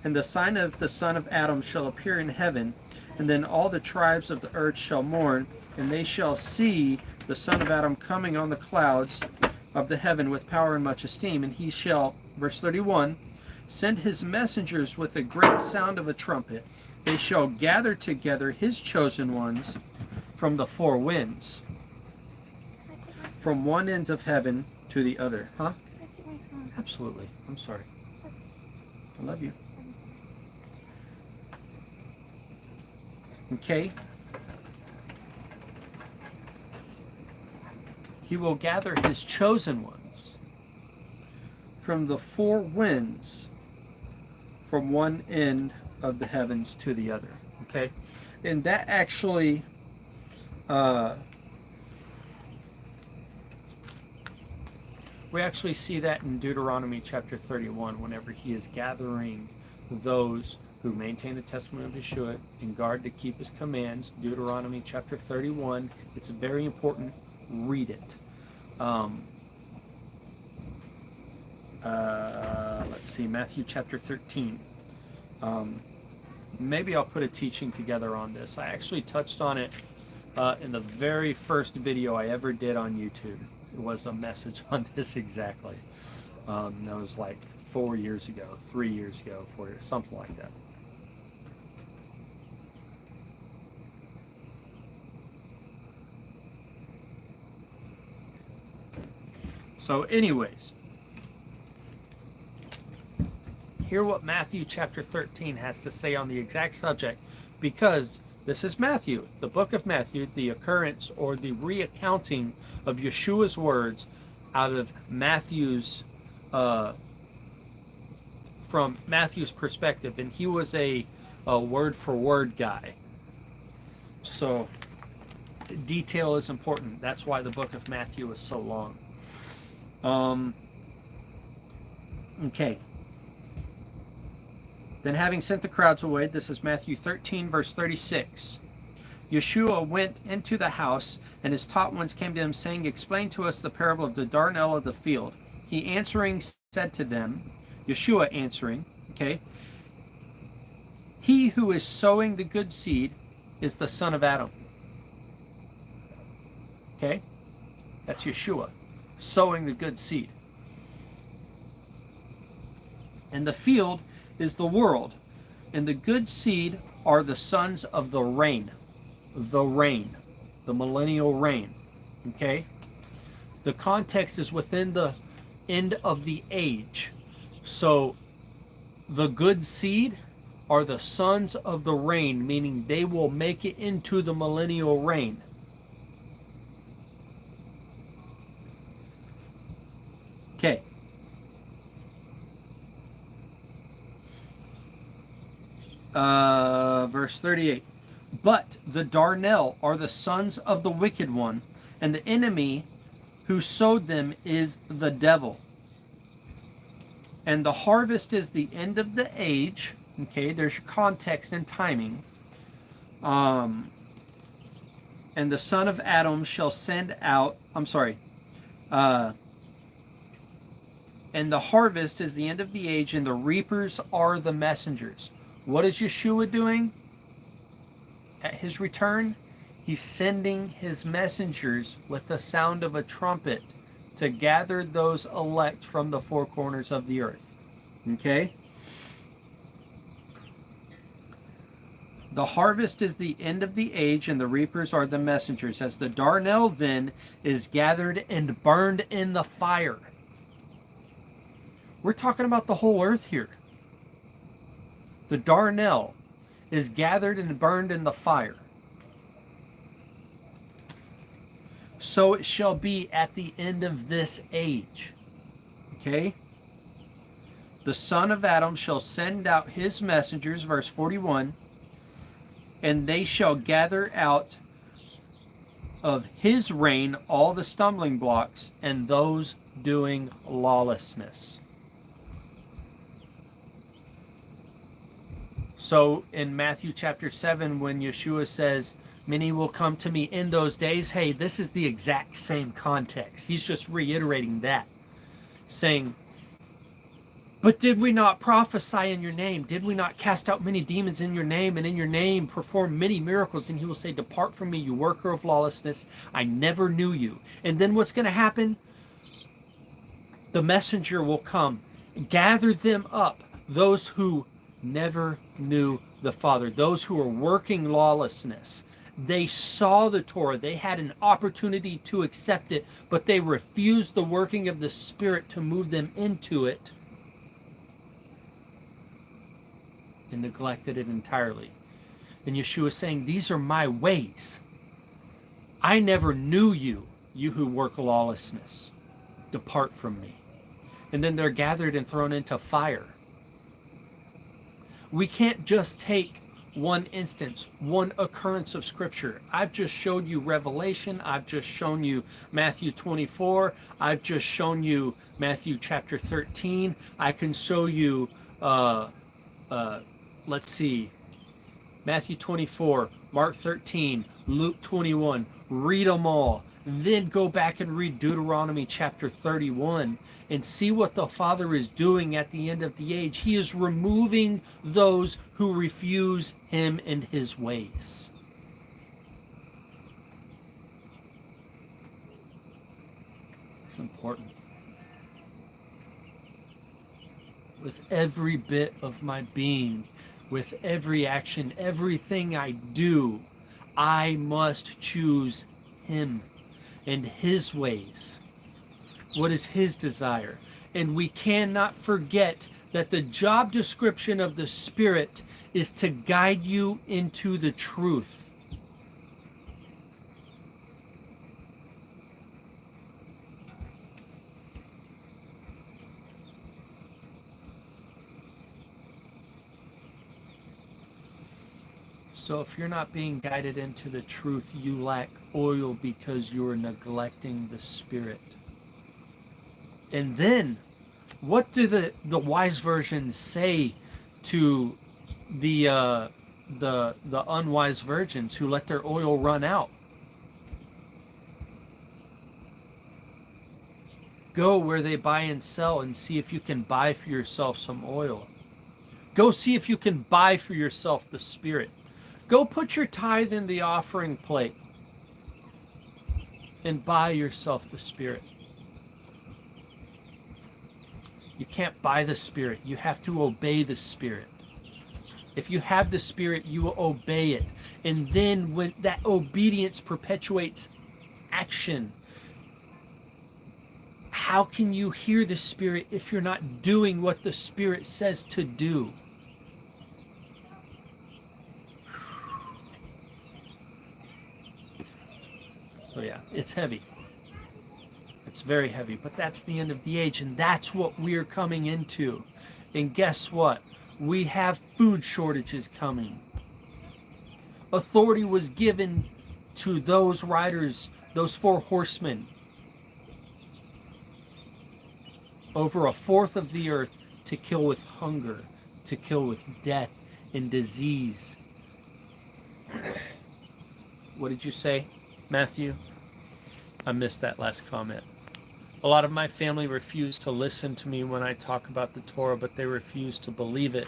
S2: and the sign of the Son of Adam shall appear in heaven, And then all the tribes of the earth shall mourn, and they shall see the son of Adam coming on the clouds of the heaven with power and much esteem. And he shall, verse 31, send his messengers with a great sound of a trumpet. They shall gather together his chosen ones from the four winds, from one end of heaven to the other. Huh? Absolutely. I'm sorry. I love you. Okay. He will gather his chosen ones from the four winds, from one end of the heavens to the other. Okay. And that actually we actually see that in Deuteronomy chapter 31, whenever he is gathering those who maintain the testimony of Yeshua and guard to keep his commands. Deuteronomy chapter 31. It's very important. Read it. Let's see, Matthew chapter 13. Maybe I'll put a teaching together on this. I actually touched on it in the very first video I ever did on YouTube. It was a message on this exactly. That was like 4 years ago, 3 years ago, 4 years, something like that. So anyways, hear what Matthew chapter 13 has to say on the exact subject, because this is Matthew, the book of Matthew, the occurrence or the reaccounting of Yeshua's words out of Matthew's, from Matthew's perspective, and he was a word for word guy. So detail is important. That's why the book of Matthew is so long. Okay. Then having sent the crowds away, this is Matthew 13, verse 36. Yeshua went into the house, and his taught ones came to him, saying, explain to us the parable of the darnel of the field. He answering said to them, Yeshua answering, okay, he who is sowing the good seed is the son of Adam. Okay? That's Yeshua, sowing the good seed. And the field is the world, and the good seed are the sons of the reign, the millennial reign. Okay? The context is within the end of the age. So the good seed are the sons of the reign, meaning they will make it into the millennial reign. Okay. Verse 38. But the darnel are the sons of the wicked one, and the enemy who sowed them is the devil. And the harvest is the end of the age. Okay, there's your context and timing. And the son of Adam shall send out, and the harvest is the end of the age, and the reapers are the messengers. What is Yeshua doing at his return? He's sending his messengers with the sound of a trumpet to gather those elect from the four corners of the earth. Okay? The harvest is the end of the age, and the reapers are the messengers. As the darnel then is gathered and burned in the fire. We're talking about the whole earth here. The darnel is gathered and burned in the fire. So it shall be at the end of this age. Okay? The son of Adam shall send out his messengers, verse 41, and they shall gather out of his reign all the stumbling blocks and those doing lawlessness. So in Matthew chapter 7, when Yeshua says, many will come to me in those days, hey, this is the exact same context. He's just reiterating that, saying,
S4: But did we not prophesy in your name? Did we not cast out many demons in your name, and in your name perform many miracles? And he will say, depart from me, you worker of lawlessness. I never knew you. And then what's going to happen? The messenger will come, gather them up, those who never knew the Father, those who are working lawlessness. They saw the Torah. They had an opportunity to accept it, but they refused the working of the Spirit to move them into it, and neglected it entirely. And Yeshua is saying, these are my ways. I never knew you, you who work lawlessness. Depart from me. And then they're gathered and thrown into fire. We can't just take one instance, one occurrence of Scripture. I've just showed you Revelation. I've just shown you Matthew 24. I've just shown you Matthew chapter 13. I can show you, let's see, Matthew 24, Mark 13, Luke 21. Read them all. Then go back and read Deuteronomy chapter 31 and see what the Father is doing at the end of the age. He is removing those who refuse him and his ways. It's important. With every bit of my being, with every action, everything I do, I must choose him and his ways. What is his desire? And we cannot forget that the job description of the Spirit is to guide you into the truth. So if you're not being guided into the truth, you lack oil because you are neglecting the Spirit. And then, what do the wise virgins say to the unwise virgins who let their oil run out? Go where they buy and sell and see if you can buy for yourself some oil. Go see if you can buy for yourself the Spirit. Go put your tithe in the offering plate and buy yourself the Spirit. You can't buy the Spirit. You have to obey the Spirit. If you have the Spirit, you will obey it. And then when that obedience perpetuates action, how can you hear the Spirit if you're not doing what the Spirit says to do? So yeah, it's heavy. It's very heavy, but that's the end of the age, and that's what we're coming into. And guess what? We have food shortages coming. Authority was given to those riders, those 4 horsemen, over 1/4 of the earth to kill with hunger, to kill with death and disease. What did you say, Matthew? I missed that last comment. A lot of my family refuse to listen to me when I talk about the Torah, but they refuse to believe it.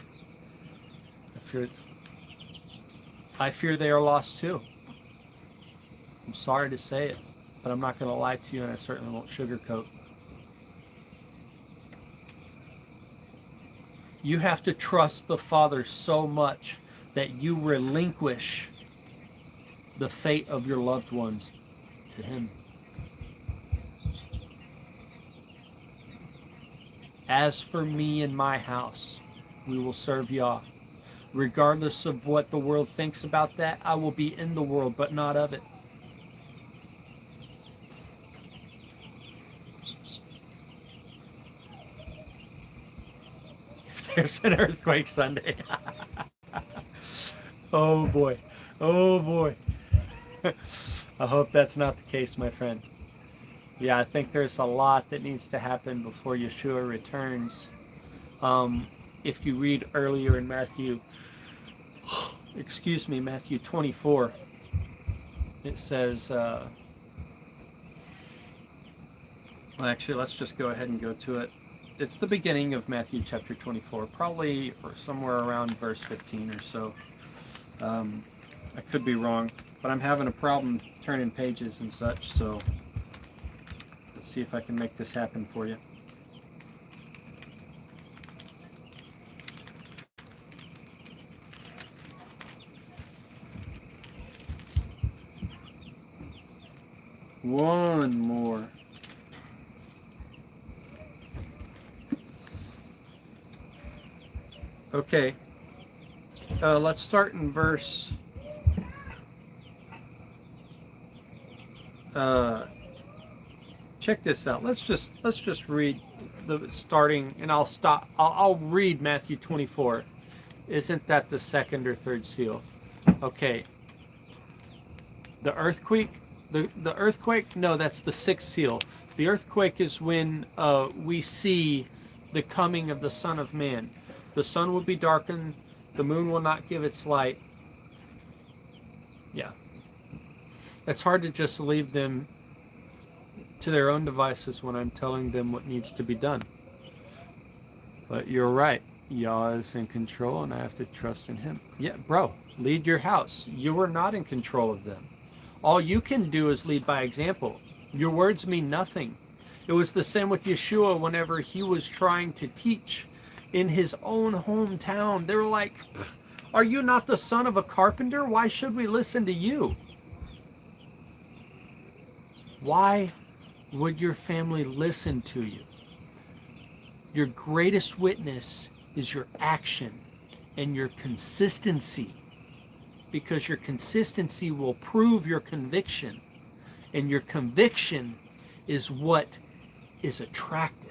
S4: I fear they are lost too. I'm sorry to say it, but I'm not going to lie to you, and I certainly won't sugarcoat. You have to trust the Father so much that you relinquish the fate of your loved ones to him. As for me and my house, we will serve Yah. Regardless of what the world thinks about that, I will be in the world, but not of it. If there's an earthquake Sunday. Oh boy. Oh boy. I hope that's not the case, my friend. Yeah, I think there's a lot that needs to happen before Yeshua returns. If you read earlier in Matthew 24, it says, well, actually, let's just go ahead and go to it. It's the beginning of Matthew chapter 24, probably or somewhere around verse 15 or so. I could be wrong, but I'm having a problem turning pages and such, so let's see if I can make this happen for you. One more. Okay. Let's start in verse. Check this out. Let's just read the starting, and I'll stop. I'll read Matthew 24. Isn't that the second or third seal? Okay. The earthquake. The earthquake. No, that's the sixth seal. The earthquake is when we see the coming of the Son of Man. The sun will be darkened. The moon will not give its light. Yeah. It's hard to just leave them to their own devices when I'm telling them what needs to be done. But you're right. Yah is in control, and I have to trust in him. Yeah, bro, lead your house. You are not in control of them. All you can do is lead by example. Your words mean nothing. It was the same with Yeshua whenever he was trying to teach in his own hometown. They were like, are you not the son of a carpenter? Why should we listen to you? Why would your family listen to you? Your greatest witness is your action and your consistency, because your consistency will prove your conviction, and your conviction is what is attractive.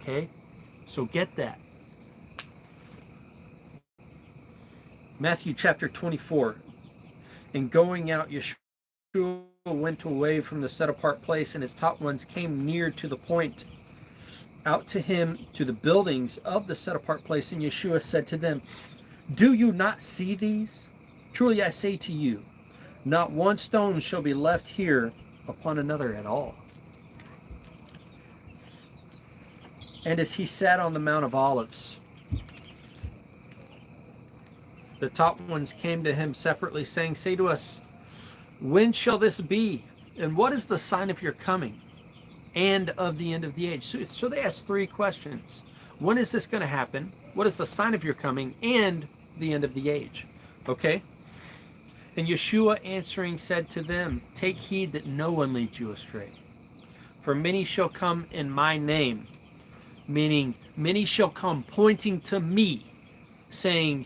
S4: Okay? So get that. Matthew chapter 24. And going out, Yeshua went away from the set apart place, and his taught ones came near to the point out to him to the buildings of the set apart place. And Yeshua said to them, do you not see these? Truly I say to you, not one stone shall be left here upon another at all. And as he sat on the Mount of Olives, the taught ones came to him separately, saying, say to us, when shall this be? And what is the sign of your coming and of the end of the age? So they asked three questions. When is this going to happen? What is the sign of your coming and the end of the age? Okay. And Yeshua answering said to them, take heed that no one leads you astray. For many shall come in my name, meaning many shall come pointing to me, saying,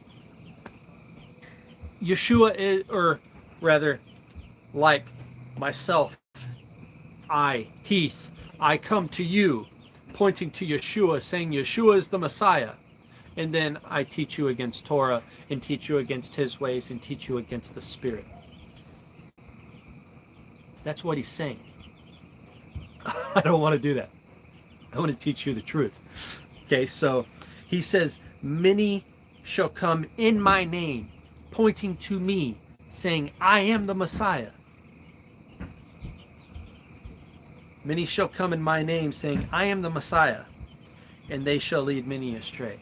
S4: Yeshua is, or rather, like myself, I, Heath, I come to you, pointing to Yeshua, saying Yeshua is the Messiah. And then I teach you against Torah, and teach you against his ways, and teach you against the Spirit. That's what he's saying. I don't want to do that. I want to teach you the truth. Okay, so he says, many shall come in my name, pointing to me, saying, I am the Messiah. Many shall come in my name, saying, I am the Messiah, and they shall lead many astray.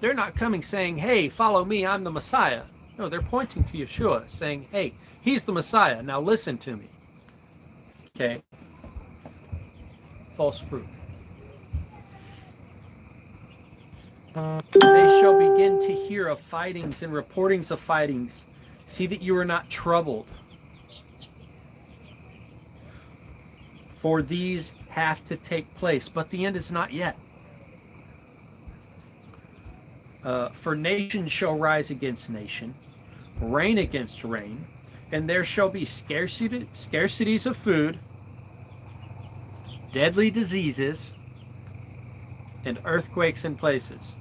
S4: They're not coming saying, hey, follow me, I'm the Messiah. No, they're pointing to Yeshua, saying, hey, he's the Messiah, now listen to me. Okay. False fruit. They shall begin to hear of fightings and reportings of fightings. See that you are not troubled. For these have to take place, but the end is not yet. For nation shall rise against nation, reign against reign, and there shall be scarcities of food, deadly diseases, and earthquakes in places.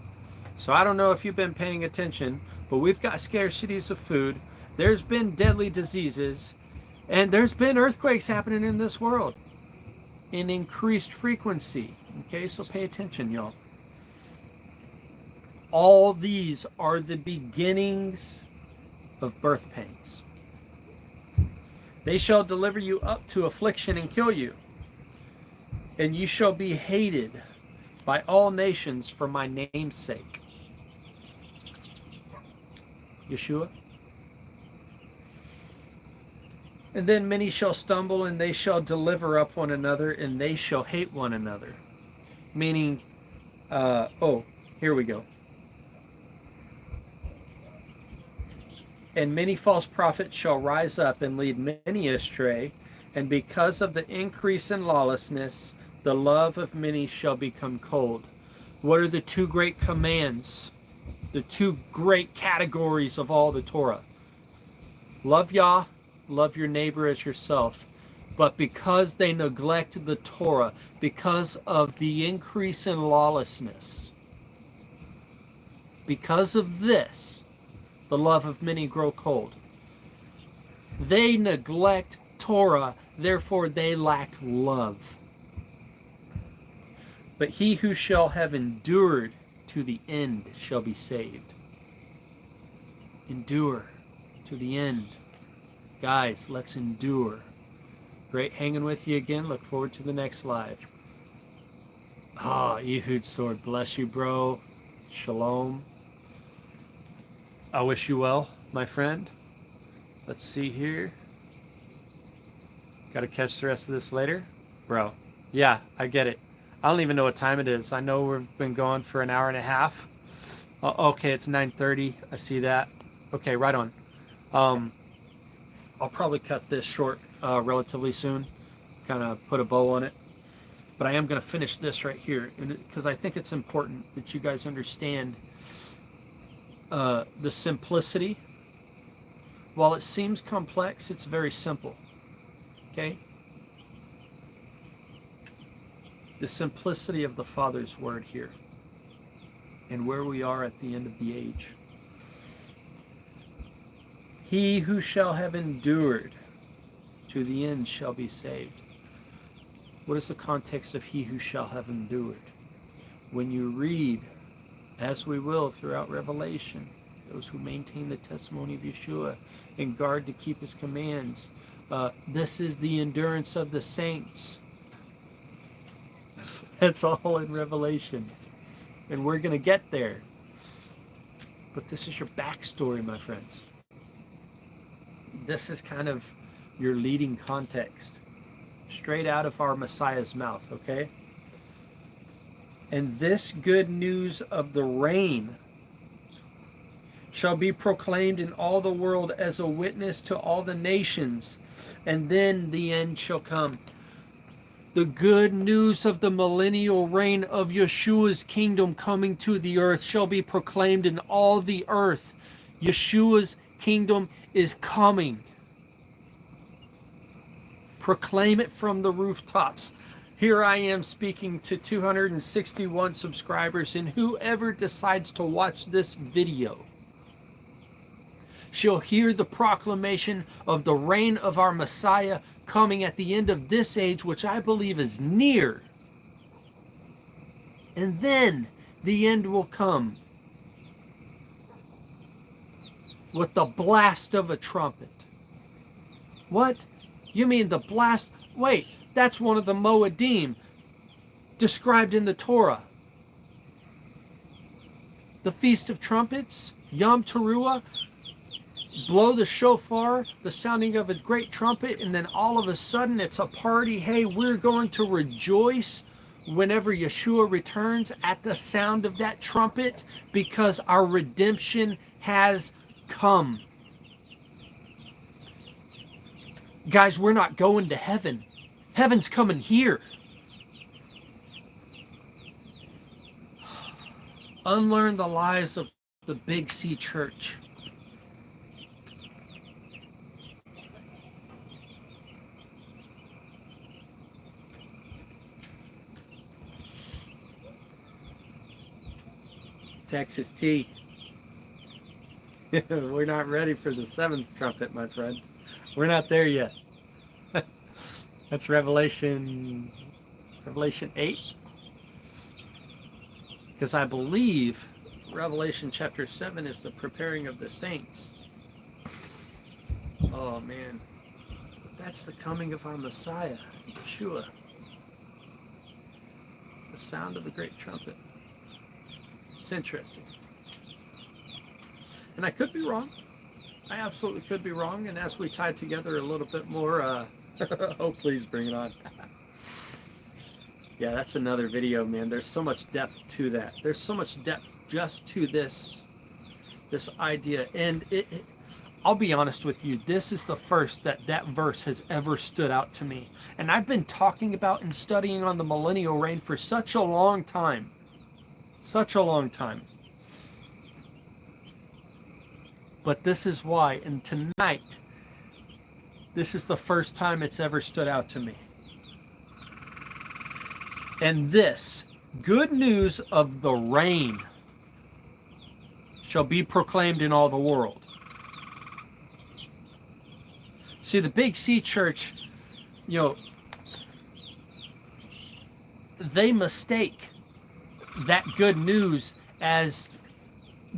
S4: So I don't know if you've been paying attention, but we've got scarcities of food, there's been deadly diseases, and there's been earthquakes happening in this world in increased frequency. Okay, so pay attention, y'all. All these are the beginnings of birth pains. They shall deliver you up to affliction and kill you, and you shall be hated by all nations for my name's sake. Yeshua. And then many shall stumble, and they shall deliver up one another, and they shall hate one another. Meaning, here we go. And many false prophets shall rise up and lead many astray, and because of the increase in lawlessness, the love of many shall become cold. What are the two great commands? The two great categories of all the Torah. Love Yah, love your neighbor as yourself. But because they neglect the Torah, because of the increase in lawlessness, because of this, the love of many grow cold. They neglect Torah, therefore they lack love. But he who shall have endured to the end shall be saved. Endure to the end. Guys, let's endure. Great hanging with you again. Look forward to the next live. Ehud Sword, bless you, bro. Shalom. I wish you well, my friend. Let's see here. Got to catch the rest of this later. Bro, yeah, I get it. I don't even know what time it is. I know we've been going for an hour and a half. Okay, it's 9:30. I see that. Okay, right on. I'll probably cut this short relatively soon. Kind of put a bow on it. But I am going to finish this right here, because I think it's important that you guys understand the simplicity. While it seems complex, it's very simple. Okay? The simplicity of the Father's word here, and where we are at the end of the age. He who shall have endured to the end shall be saved. What is the context of he who shall have endured? When you read, as we will throughout Revelation, those who maintain the testimony of Yeshua and guard to keep his commands, this is the endurance of the saints. That's all in Revelation. And we're going to get there. But this is your backstory, my friends. This is kind of your leading context. Straight out of our Messiah's mouth, okay? And this good news of the reign shall be proclaimed in all the world as a witness to all the nations, and then the end shall come. The good news of the millennial reign of Yeshua's kingdom coming to the earth shall be proclaimed in all the earth. Yeshua's kingdom is coming. Proclaim it from the rooftops. Here I am speaking to 261 subscribers, and whoever decides to watch this video shall hear the proclamation of the reign of our Messiah coming at the end of this age, which I believe is near. And then the end will come with the blast of a trumpet. What? You mean the blast? Wait, that's one of the Moedim described in the Torah. The Feast of Trumpets, Yom Teruah, blow the shofar, the sounding of a great trumpet, and then all of a sudden it's a party. Hey, we're going to rejoice whenever Yeshua returns at the sound of that trumpet, because our redemption has come. Guys, we're not going to heaven. Heaven's coming here. Unlearn the lies of the Big C Church. Texas T. We're not ready for the seventh trumpet, my friend. We're not there yet. That's Revelation 8. Because I believe Revelation chapter 7 is the preparing of the saints. Oh man. That's the coming of our Messiah, Yeshua. The sound of the great trumpet. It's interesting. And I could be wrong. I absolutely could be wrong. And as we tie together a little bit more, oh, please bring it on. Yeah, that's another video, man. There's so much depth to that. There's so much depth just to this idea. And I'll be honest with you, this is the first that verse has ever stood out to me. And I've been talking about and studying on the millennial reign for such a long time. Such a long time. But this is why. And tonight, this is the first time it's ever stood out to me. And this good news of the reign shall be proclaimed in all the world. See, the Big C Church, they mistake that good news as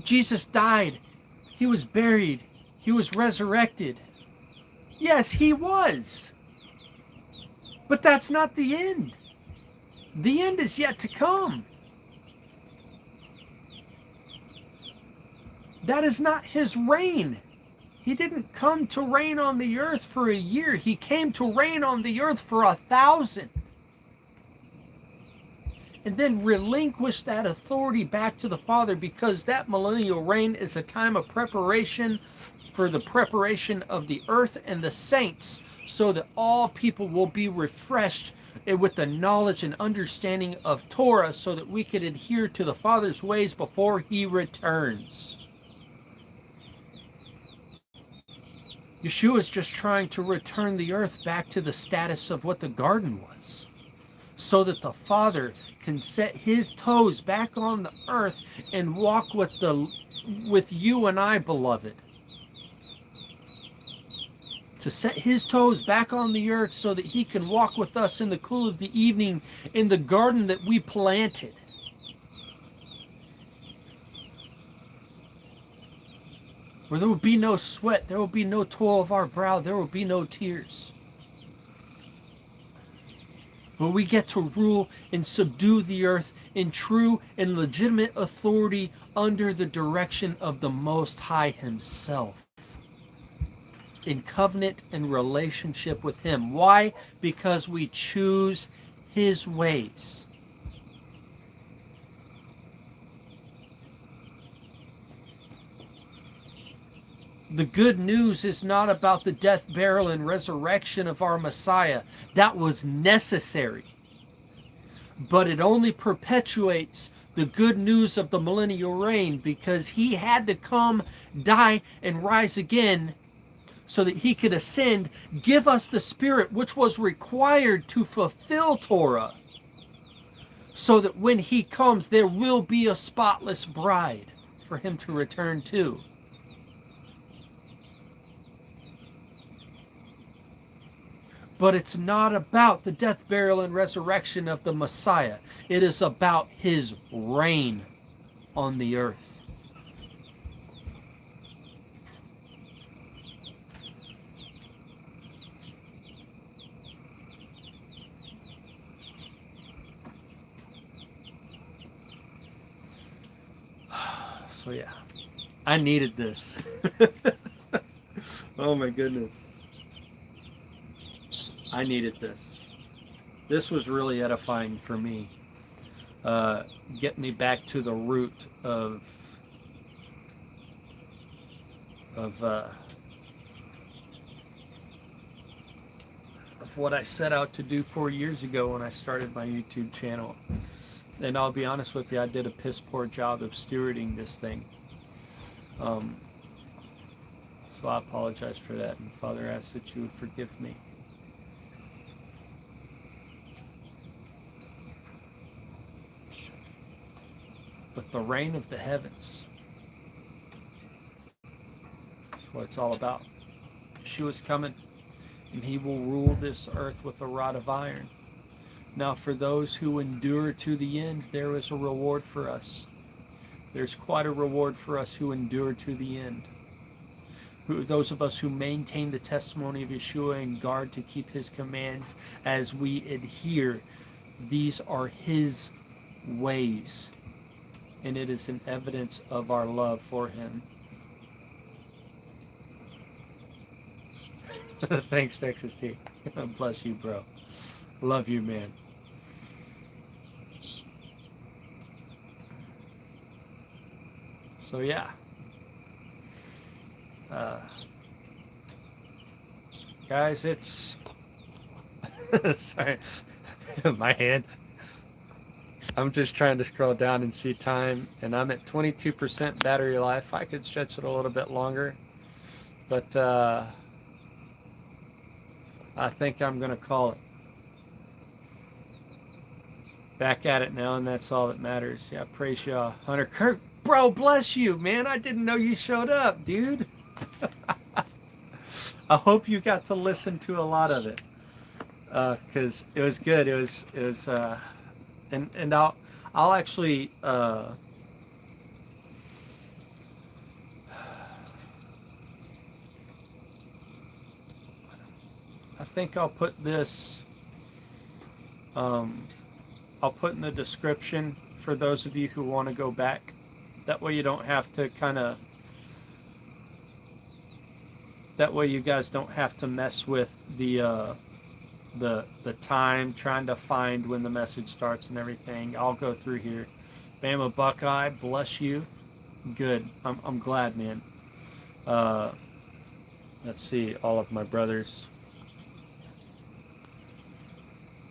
S4: Jesus died, he was buried, he was resurrected. Yes, he was. But that's not the end. The end is yet to come. That is not his reign. He didn't come to reign on the earth for a year. He came to reign on the earth for 1,000. And then relinquish that authority back to the Father, because that millennial reign is a time of preparation for the preparation of the earth and the saints, so that all people will be refreshed with the knowledge and understanding of Torah, so that we can adhere to the Father's ways before he returns. Yeshua is just trying to return the earth back to the status of what the garden was, so that the Father can set his toes back on the earth and walk with you and I, beloved. To set his toes back on the earth so that he can walk with us in the cool of the evening in the garden that we planted. Where there will be no sweat, there will be no toil of our brow, there will be no tears. Where we get to rule and subdue the earth in true and legitimate authority under the direction of the Most High himself. In covenant and relationship with him. Why? Because we choose his ways. The good news is not about the death, burial, and resurrection of our Messiah. That was necessary. But it only perpetuates the good news of the millennial reign, because he had to come, die, and rise again so that he could ascend, give us the Spirit which was required to fulfill Torah, so that when he comes, there will be a spotless bride for him to return to. But it's not about the death, burial, and resurrection of the Messiah. It is about his reign on the earth. So yeah, I needed this. Oh my goodness. I needed this. This was really edifying for me. Get me back to the root of what I set out to do 4 years ago when I started my YouTube channel. And I'll be honest with you, I did a piss poor job of stewarding this thing. So I apologize for that, and Father, I ask that you would forgive me. But the reign of the heavens is what it's all about. Yeshua's coming, and he will rule this earth with a rod of iron. Now, for those who endure to the end, there is a reward for us. There's quite a reward for us who endure to the end. Those of us who maintain the testimony of Yeshua and guard to keep his commands as we adhere, these are his ways, and it is an evidence of our love for him. Thanks, Texas T. Bless you, bro. Love you, man. So yeah. Guys, it's sorry, my hand. I'm just trying to scroll down and see time, and I'm at 22% battery life. I could stretch it a little bit longer, but I think I'm gonna call it. Back at it now, and that's all that matters. Yeah, praise y'all. Hunter Kirk, bro, bless you, man. I didn't know you showed up, dude. I hope you got to listen to a lot of it, because it was good. It was, and I'll actually, I think I'll put this, I'll put in the description for those of you who want to go back. That way you don't have to that way you guys don't have to mess with the time trying to find when the message starts and everything. I'll go through here. Bama Buckeye, bless you. Good. I'm glad, man. Let's see, all of my brothers.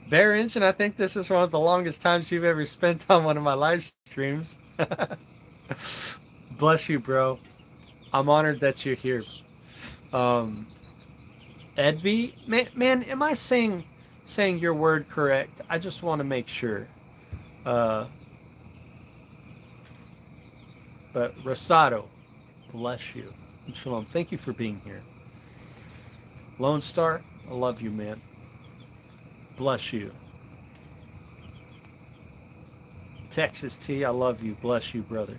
S4: Bear Engine, I think this is one of the longest times you've ever spent on one of my live streams. Bless you, bro. I'm honored that you're here. Edvi, man, am I saying your word correct? I just want to make sure. But Rosado, bless you. And Shalom, thank you for being here. Lone Star, I love you, man. Bless you. Texas T, I love you. Bless you, brother.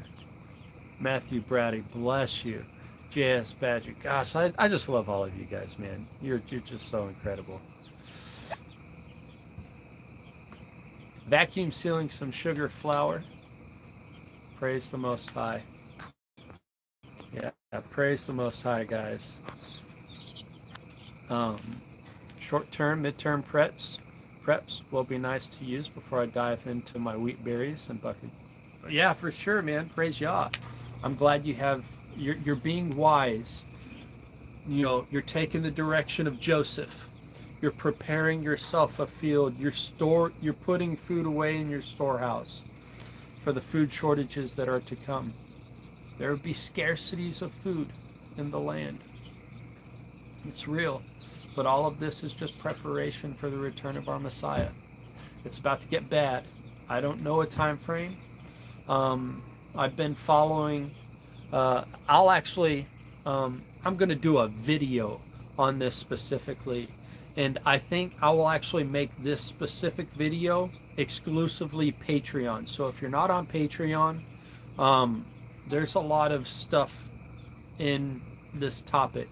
S4: Matthew Brady, bless you. JS Badger, gosh, I just love all of you guys, man. You're just so incredible. Vacuum sealing some sugar flour. Praise the Most High. Yeah, praise the Most High, guys. Short-term, mid-term preps will be nice to use before I dive into my wheat berries and bucket. Yeah, for sure, man. Praise Yah. I'm glad you're being wise. You know, you're taking the direction of Joseph. You're preparing yourself a field. You're putting food away in your storehouse for the food shortages that are to come. There will be scarcities of food in the land. It's real. But all of this is just preparation for the return of our Messiah. It's about to get bad. I don't know a time frame. I've been following. I'll actually. I'm going to do a video on this specifically, and I think I will actually make this specific video exclusively Patreon. So if you're not on Patreon, there's a lot of stuff in this topic.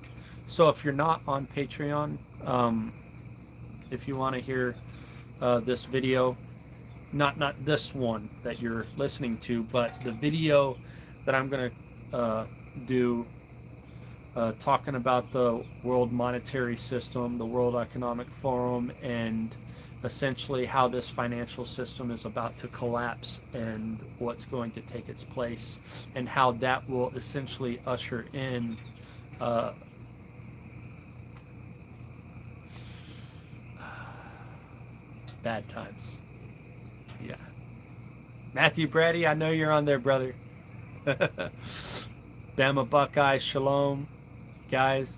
S4: So if you're not on Patreon, if you want to hear this video, not this one that you're listening to, but the video that I'm going to do talking about the World Monetary System, the World Economic Forum, and essentially how this financial system is about to collapse and what's going to take its place, and how that will essentially usher in bad times. Yeah. Matthew Brady, I know you're on there, brother. Bama Buckeye, shalom. Guys,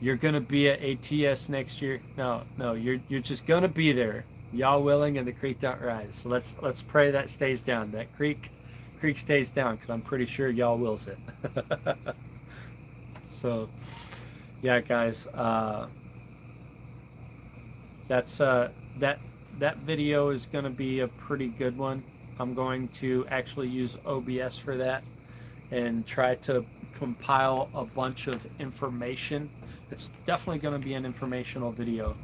S4: you're gonna be at ATS next year. No, you're just gonna be there. Y'all willing, and the creek don't rise. So let's pray that stays down. That creek stays down, because I'm pretty sure y'all wills it. So yeah, guys, that's that video is going to be a pretty good one. I'm going to actually use OBS for that and try to compile a bunch of information. It's definitely going to be an informational video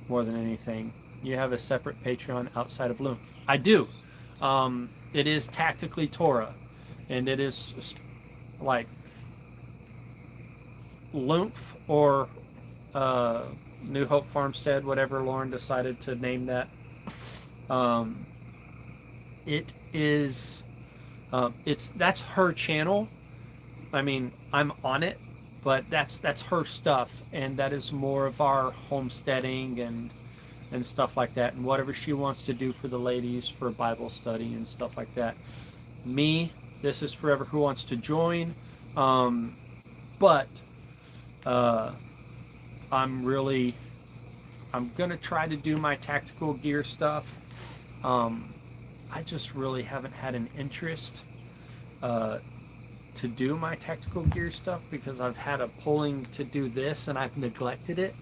S4: more than anything. You have a separate Patreon outside of Loom. I do. It is tactically Torah, and it is like Lumph or New Hope Farmstead, whatever Lauren decided to name that. It is, that's her channel. I mean, I'm on it, but that's her stuff, and that is more of our homesteading and stuff like that, and whatever she wants to do for the ladies for Bible study and stuff like that. Me, this is forever who wants to join, but I'm gonna try to do my tactical gear stuff. I just really haven't had an interest to do my tactical gear stuff because I've had a pulling to do this and I've neglected it.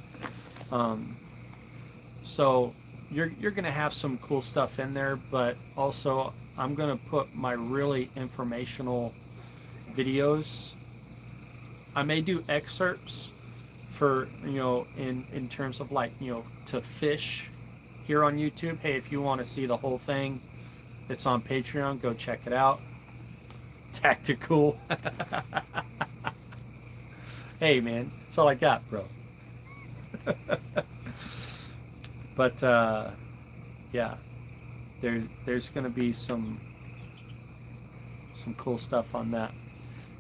S4: So you're gonna have some cool stuff in there, but also I'm gonna put my really informational videos. I may do excerpts for, in terms of like, to fish here on YouTube. Hey, if you want to see the whole thing, it's on Patreon. Go check it out. Tactical. Hey, man, that's all I got, bro. But yeah, there's gonna be some cool stuff on that.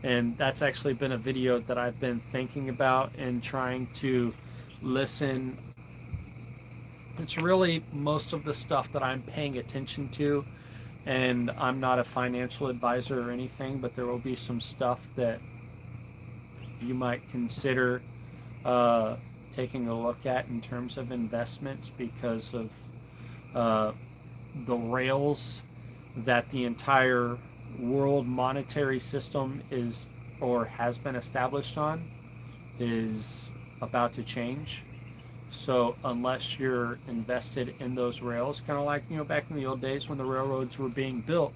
S4: And that's actually been a video that I've been thinking about and trying to listen. It's really most of the stuff that I'm paying attention to, and I'm not a financial advisor or anything, but there will be some stuff that you might consider taking a look at in terms of investments because of the rails that the entire world monetary system is or has been established on is about to change. So unless you're invested in those rails, kind of like back in the old days when the railroads were being built,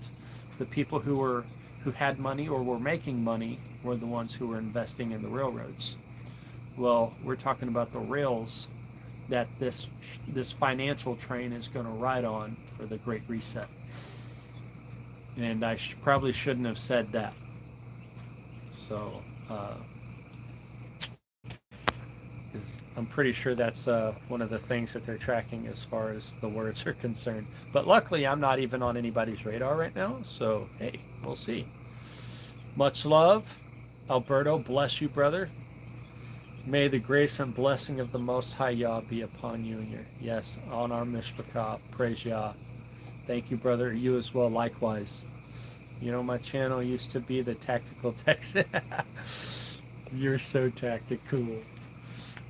S4: the people who had money or were making money were the ones who were investing in the railroads. Well, we're talking about the rails that this financial train is going to ride on for the Great Reset. And I probably shouldn't have said that. So, I'm pretty sure that's one of the things that they're tracking as far as the words are concerned. But luckily, I'm not even on anybody's radar right now. So, hey, we'll see. Much love. Alberto, bless you, brother. May the grace and blessing of the Most High Yah be upon you and your, yes, on our Mishpachah. Praise Yah. Thank you, brother. You as well, likewise. My channel used to be the Tactical Text. You're so tactical.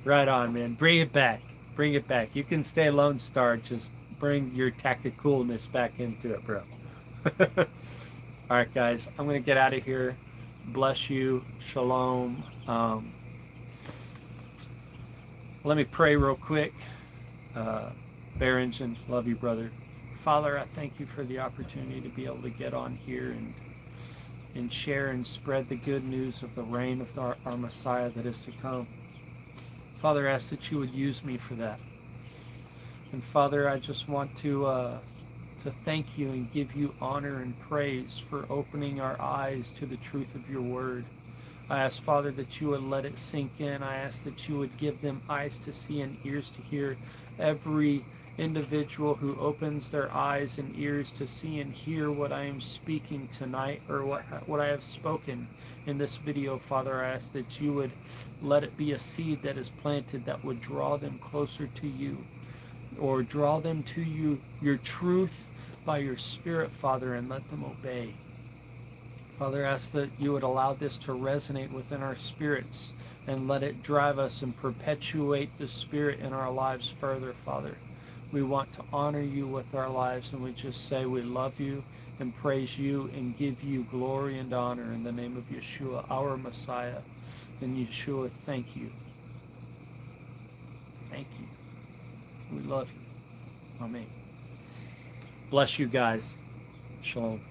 S4: Right on, man. Bring it back. Bring it back. You can stay Lone Star. Just bring your tacticalness back into it, bro. All right, guys. I'm going to get out of here. Bless you. Shalom. Let me pray real quick. Barrington, love you, brother. Father, I thank you for the opportunity to be able to get on here and share and spread the good news of the reign of our Messiah that is to come. Father, I ask that you would use me for that. And Father, I just want to thank you and give you honor and praise for opening our eyes to the truth of your word. I ask, Father, that you would let it sink in. I ask that you would give them eyes to see and ears to hear. Every individual who opens their eyes and ears to see and hear what I am speaking tonight, or what I have spoken in this video, Father, I ask that you would let it be a seed that is planted that would draw them closer to you, or draw them to you, your truth, by your Spirit, Father, and let them obey. Father, I ask that you would allow this to resonate within our spirits and let it drive us and perpetuate the Spirit in our lives further, Father. We want to honor you with our lives, and we just say we love you and praise you and give you glory and honor in the name of Yeshua, our Messiah. And Yeshua, thank you. Thank you. We love you. Amen. Bless you guys. Shalom.